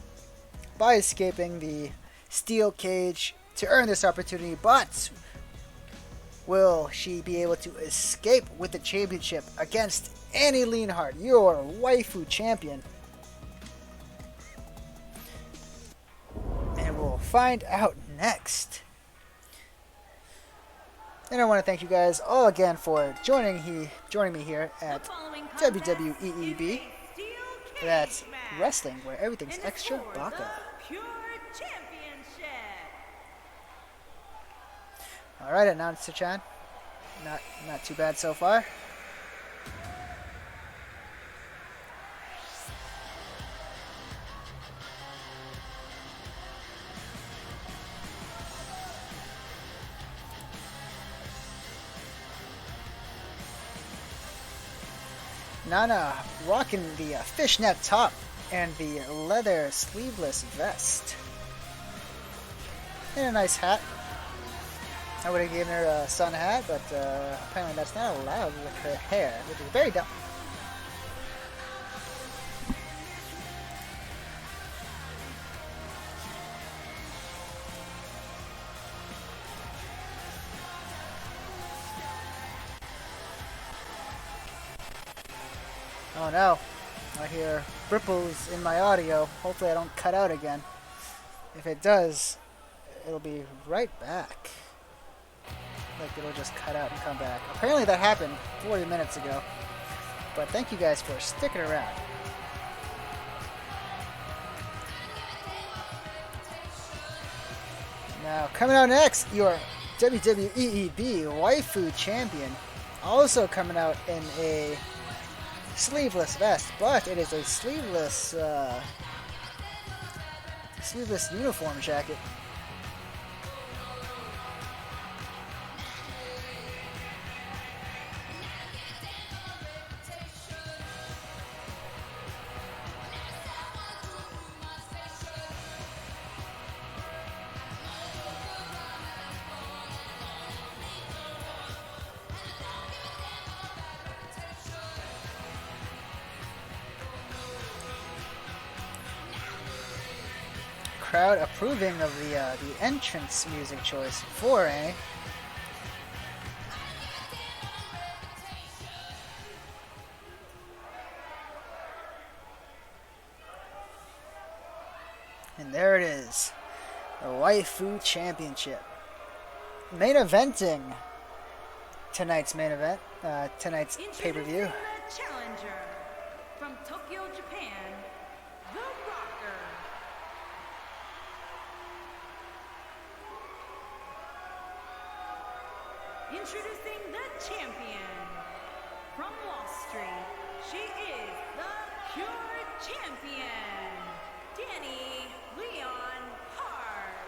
by escaping the steel cage to earn this opportunity, but will she be able to escape with the championship against Annie Leonhardt, your waifu champion? And we'll find out next. And I want to thank you guys all again for joining me here at WWEEB. That's wrestling, where everything's extra baka. Alright, Announcer Chan. Not too bad so far. Nana rocking the fishnet top and the leather sleeveless vest. And a nice hat. I would have given her a sun hat, but apparently that's not allowed with her hair, which is very dumb. Oh no, I hear ripples in my audio. Hopefully I don't cut out again. If it does, it'll be right back. Like it'll just cut out and come back. Apparently that happened 40 minutes ago. But thank you guys for sticking around. Now, coming out next, your WWEEB Waifu Champion. Also coming out in a sleeveless vest, but it is a sleeveless uniform jacket. Crowd approving of the entrance music choice for Annie. And there it is, the Waifu Championship. Main eventing tonight's main event, tonight's pay-per-view. Introducing the challenger from Tokyo, Japan, The Rocker. Introducing the champion from Wall Street. She is the pure champion, Danny Leon Hart.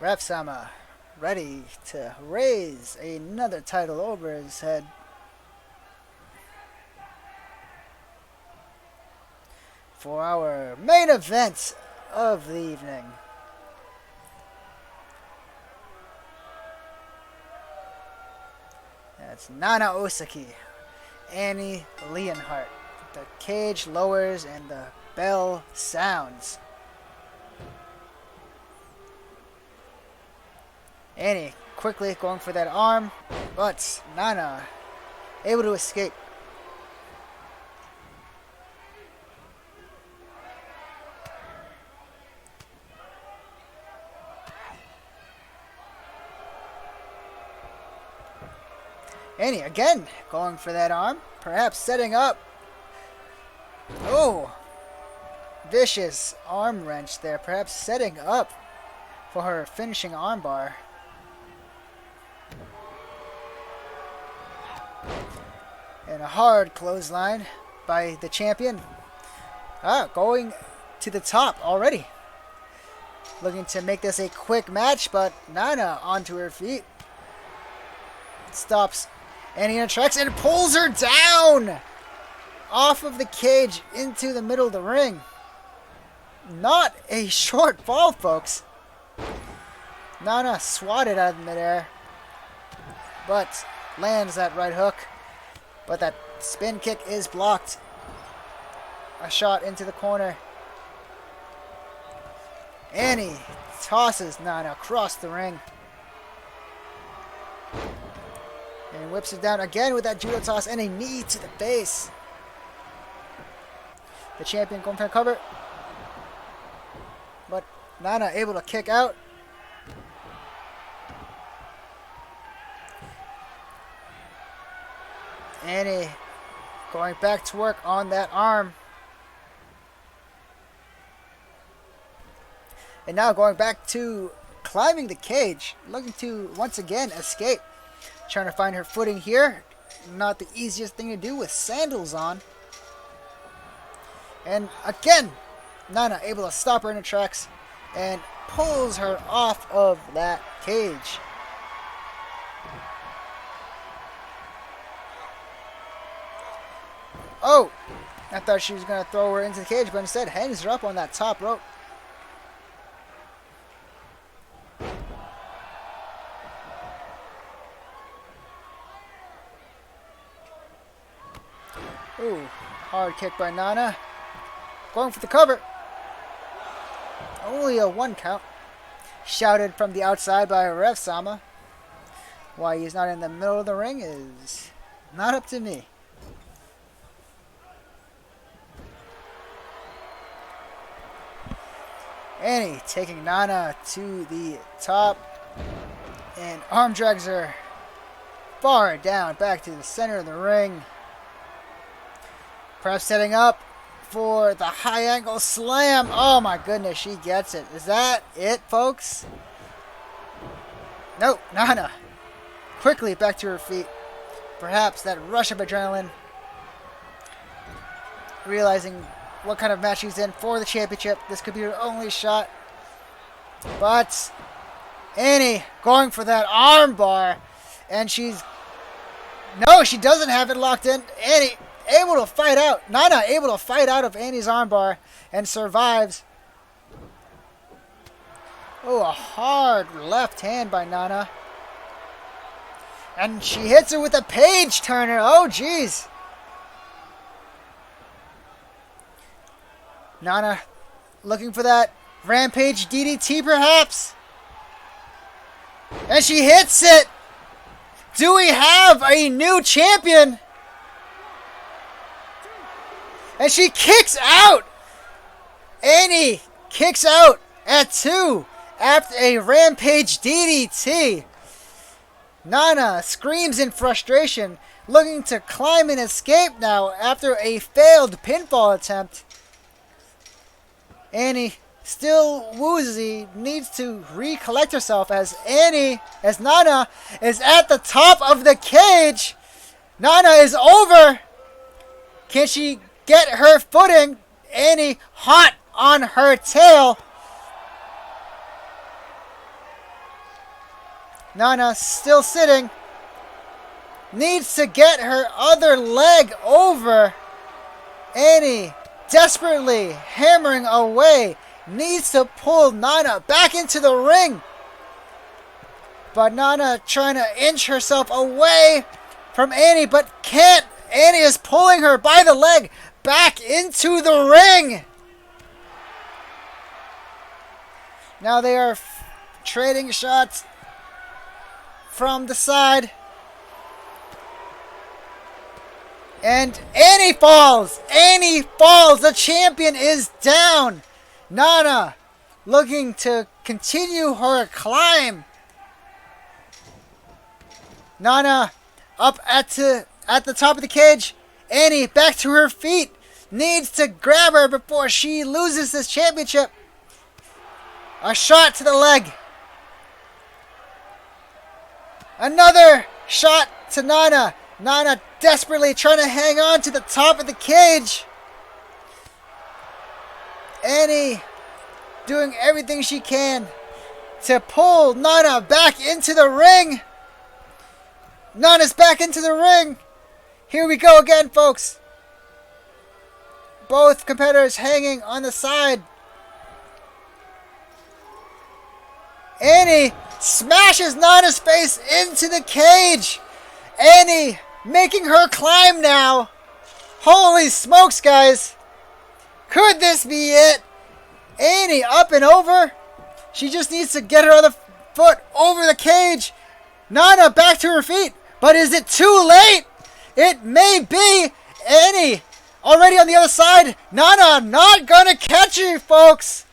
Ref-sama ready to raise another title over his head. For our main event of the evening. That's Nana Osaki, Annie Leonhardt. The cage lowers and the bell sounds. Annie quickly going for that arm, but Nana able to escape. Annie again going for that arm, perhaps setting up. Oh, vicious arm wrench there, perhaps setting up for her finishing armbar. And a hard clothesline by the champion. Going to the top already. Looking to make this a quick match, but Nana onto her feet. Stops Annie in her tracks and pulls her down off of the cage into the middle of the ring. Not a short fall, folks. Nana swatted out of midair, but lands that right hook. But that spin kick is blocked. A shot into the corner. Annie tosses Nana across the ring. And whips it down again with that judo toss and a knee to the face. The champion going for a cover. But Nana able to kick out. Annie going back to work on that arm. And now going back to climbing the cage. Looking to once again escape. Trying to find her footing here. Not the easiest thing to do with sandals on. And again, Nana able to stop her in her tracks and pulls her off of that cage. Oh, I thought she was going to throw her into the cage, but instead hangs her up on that top rope. Ooh, hard kick by Nana. Going for the cover. Only a 1 count. Shouted from the outside by Ref Sama. Why he's not in the middle of the ring is not up to me. Annie taking Nana to the top and arm drags her far down back to the center of the ring. Perhaps setting up for the high angle slam. Oh my goodness, she gets it. Is that it, folks? Nope, Nana. Quickly back to her feet. Perhaps that rush of adrenaline. Realizing what kind of match she's in for the championship. This could be her only shot. But Annie going for that arm bar. And she's... No, she doesn't have it locked in. Annie able to fight out. Nana able to fight out of Annie's armbar and survives. Oh, a hard left hand by Nana. And she hits her with a page turner. Oh, jeez. Nana looking for that rampage DDT perhaps. And she hits it. Do we have a new champion? And she kicks out. Annie kicks out at 2 after a rampage DDT. Nana screams in frustration, looking to climb and escape now after a failed pinfall attempt. Annie, still woozy, needs to recollect herself as Nana is at the top of the cage. Nana is over. Can she get her footing? Annie hot on her tail. Nana still sitting. Needs to get her other leg over. Annie desperately hammering away. Needs to pull Nana back into the ring. But Nana trying to inch herself away from Annie, but can't. Annie is pulling her by the leg back into the ring. Now they are trading shots from the side. And Annie falls. Annie falls. The champion is down. Nana looking to continue her climb. Nana up at the top of the cage. Annie back to her feet. Needs to grab her before she loses this championship. A shot to the leg. Another shot to Nana. Nana desperately trying to hang on to the top of the cage. Annie doing everything she can to pull Nana back into the ring. Nana's back into the ring. Here we go again, folks. Both competitors hanging on the side. Annie smashes Nana's face into the cage. Annie making her climb now. Holy smokes, guys. Could this be it? Annie up and over. She just needs to get her other foot over the cage. Nana back to her feet. But is it too late? It may be. Annie already on the other side. Nana not gonna catch her, folks.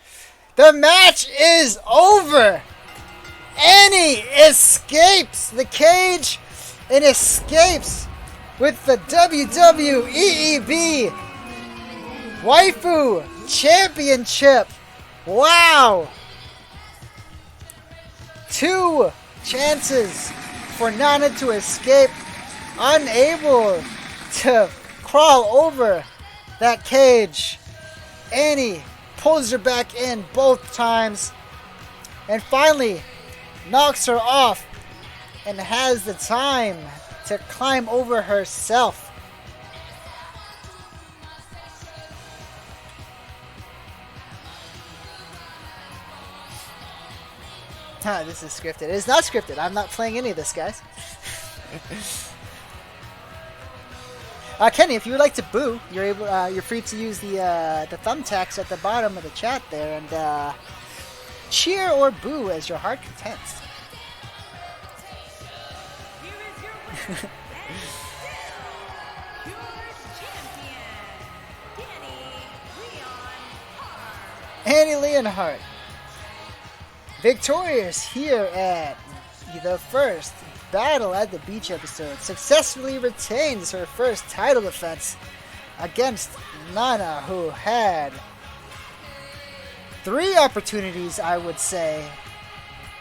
The match is over. Annie escapes the cage and escapes with the WWEEB Waifu Championship. Wow. 2 chances for Nana to escape. Unable to crawl over that cage. Annie pulls her back in both times. And finally knocks her off and has the time to climb over herself. This is scripted. It is not scripted. I'm not playing any of this, guys. Kenny, if you would like to boo, you're free to use the thumbtacks at the bottom of the chat there, and Cheer or boo as your heart contents. Here is your winner, and still your champion, Annie Leonhardt. Victorious here at the first Battle at the Beach episode. Successfully retains her first title defense against Nana, who had 3 opportunities, I would say,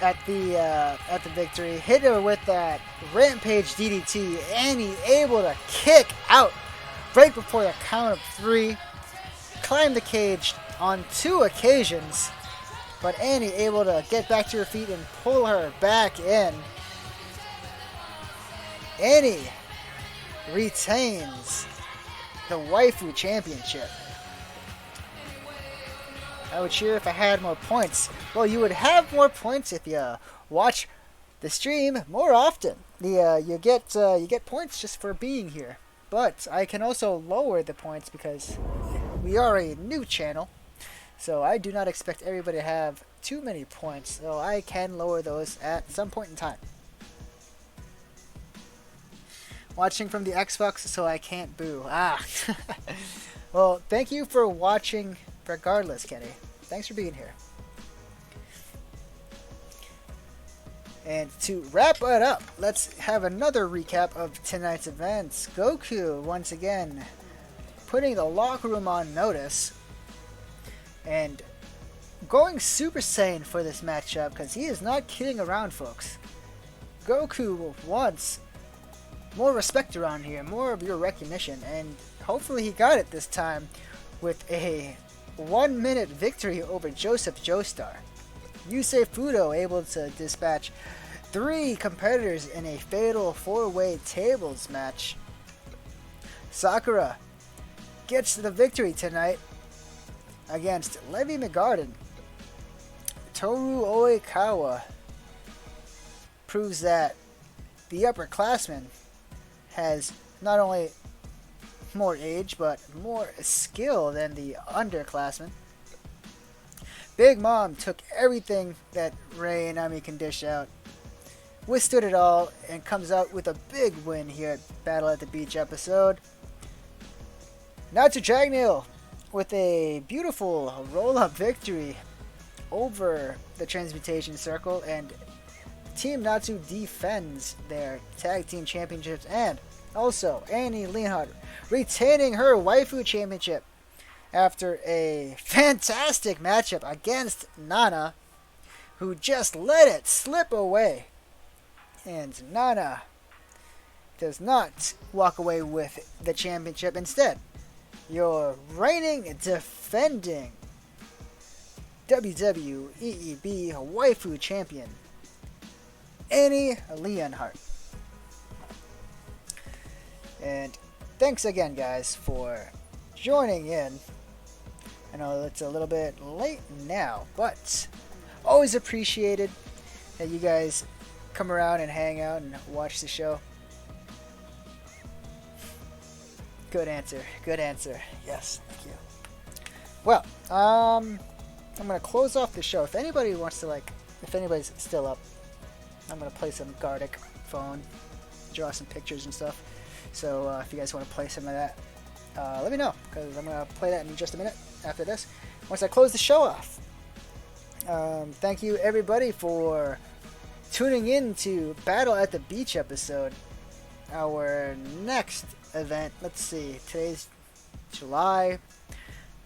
at the victory. Hit her with that Rampage DDT. Annie able to kick out right before the count of 3. Climbed the cage on 2 occasions, but Annie able to get back to her feet and pull her back in. Annie retains the Waifu Championship. I would cheer if I had more points. Well, you would have more points if you watch the stream more often. You get points just for being here. But I can also lower the points because we are a new channel. So I do not expect everybody to have too many points. So I can lower those at some point in time. Watching from the Xbox, so I can't boo. Well, thank you for watching regardless, Kenny. Thanks for being here. And to wrap it up, let's have another recap of tonight's events. Goku, once again, putting the locker room on notice. And going Super Saiyan for this matchup, because he is not kidding around, folks. Goku wants more respect around here, more of your recognition, and hopefully he got it this time with a 1-minute victory over Joseph Joestar. Yusei Fudo able to dispatch 3 competitors in a fatal 4-way tables match. Sakura gets the victory tonight against Levi McGarden. Toru Oikawa proves that the upperclassman has not only more age, but more skill than the underclassmen. Big Mom took everything that Rei and Ami can dish out, withstood it all, and comes out with a big win here at Battle at the Beach episode. Natsu Dragneel with a beautiful roll-up victory over the Transmutation Circle, and Team Natsu defends their Tag Team Championships, and also Annie Leonhardt retaining her Waifu Championship after a fantastic matchup against Nana, who just let it slip away. And Nana does not walk away with the championship. Instead, your reigning, defending WWEEB Waifu Champion, Annie Leonhardt. And thanks again, guys, for joining in. I know it's a little bit late now, but always appreciated that you guys come around and hang out and watch the show. Good answer. Good answer. Yes, thank you. Well, I'm going to close off the show. If anybody wants to, if anybody's still up, I'm going to play some Gardic phone, draw some pictures and stuff. So if you guys want to play some of that, let me know, because I'm going to play that in just a minute after this, once I close the show off. Thank you, everybody, for tuning in to Battle at the Beach episode. Our next event, let's see, today's July,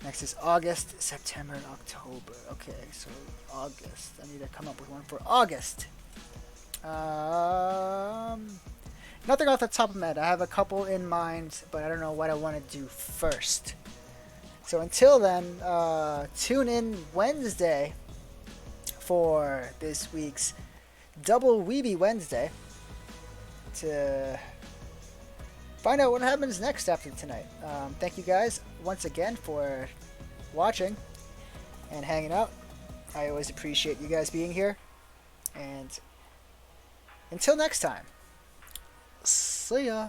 next is August, September, and October. Okay, so August. I need to come up with one for August. Nothing off the top of my head. I have a couple in mind, but I don't know what I want to do first. So until then, tune in Wednesday for this week's WWEEB Wednesday to find out what happens next after tonight. Thank you guys once again for watching and hanging out. I always appreciate you guys being here. And until next time, see ya.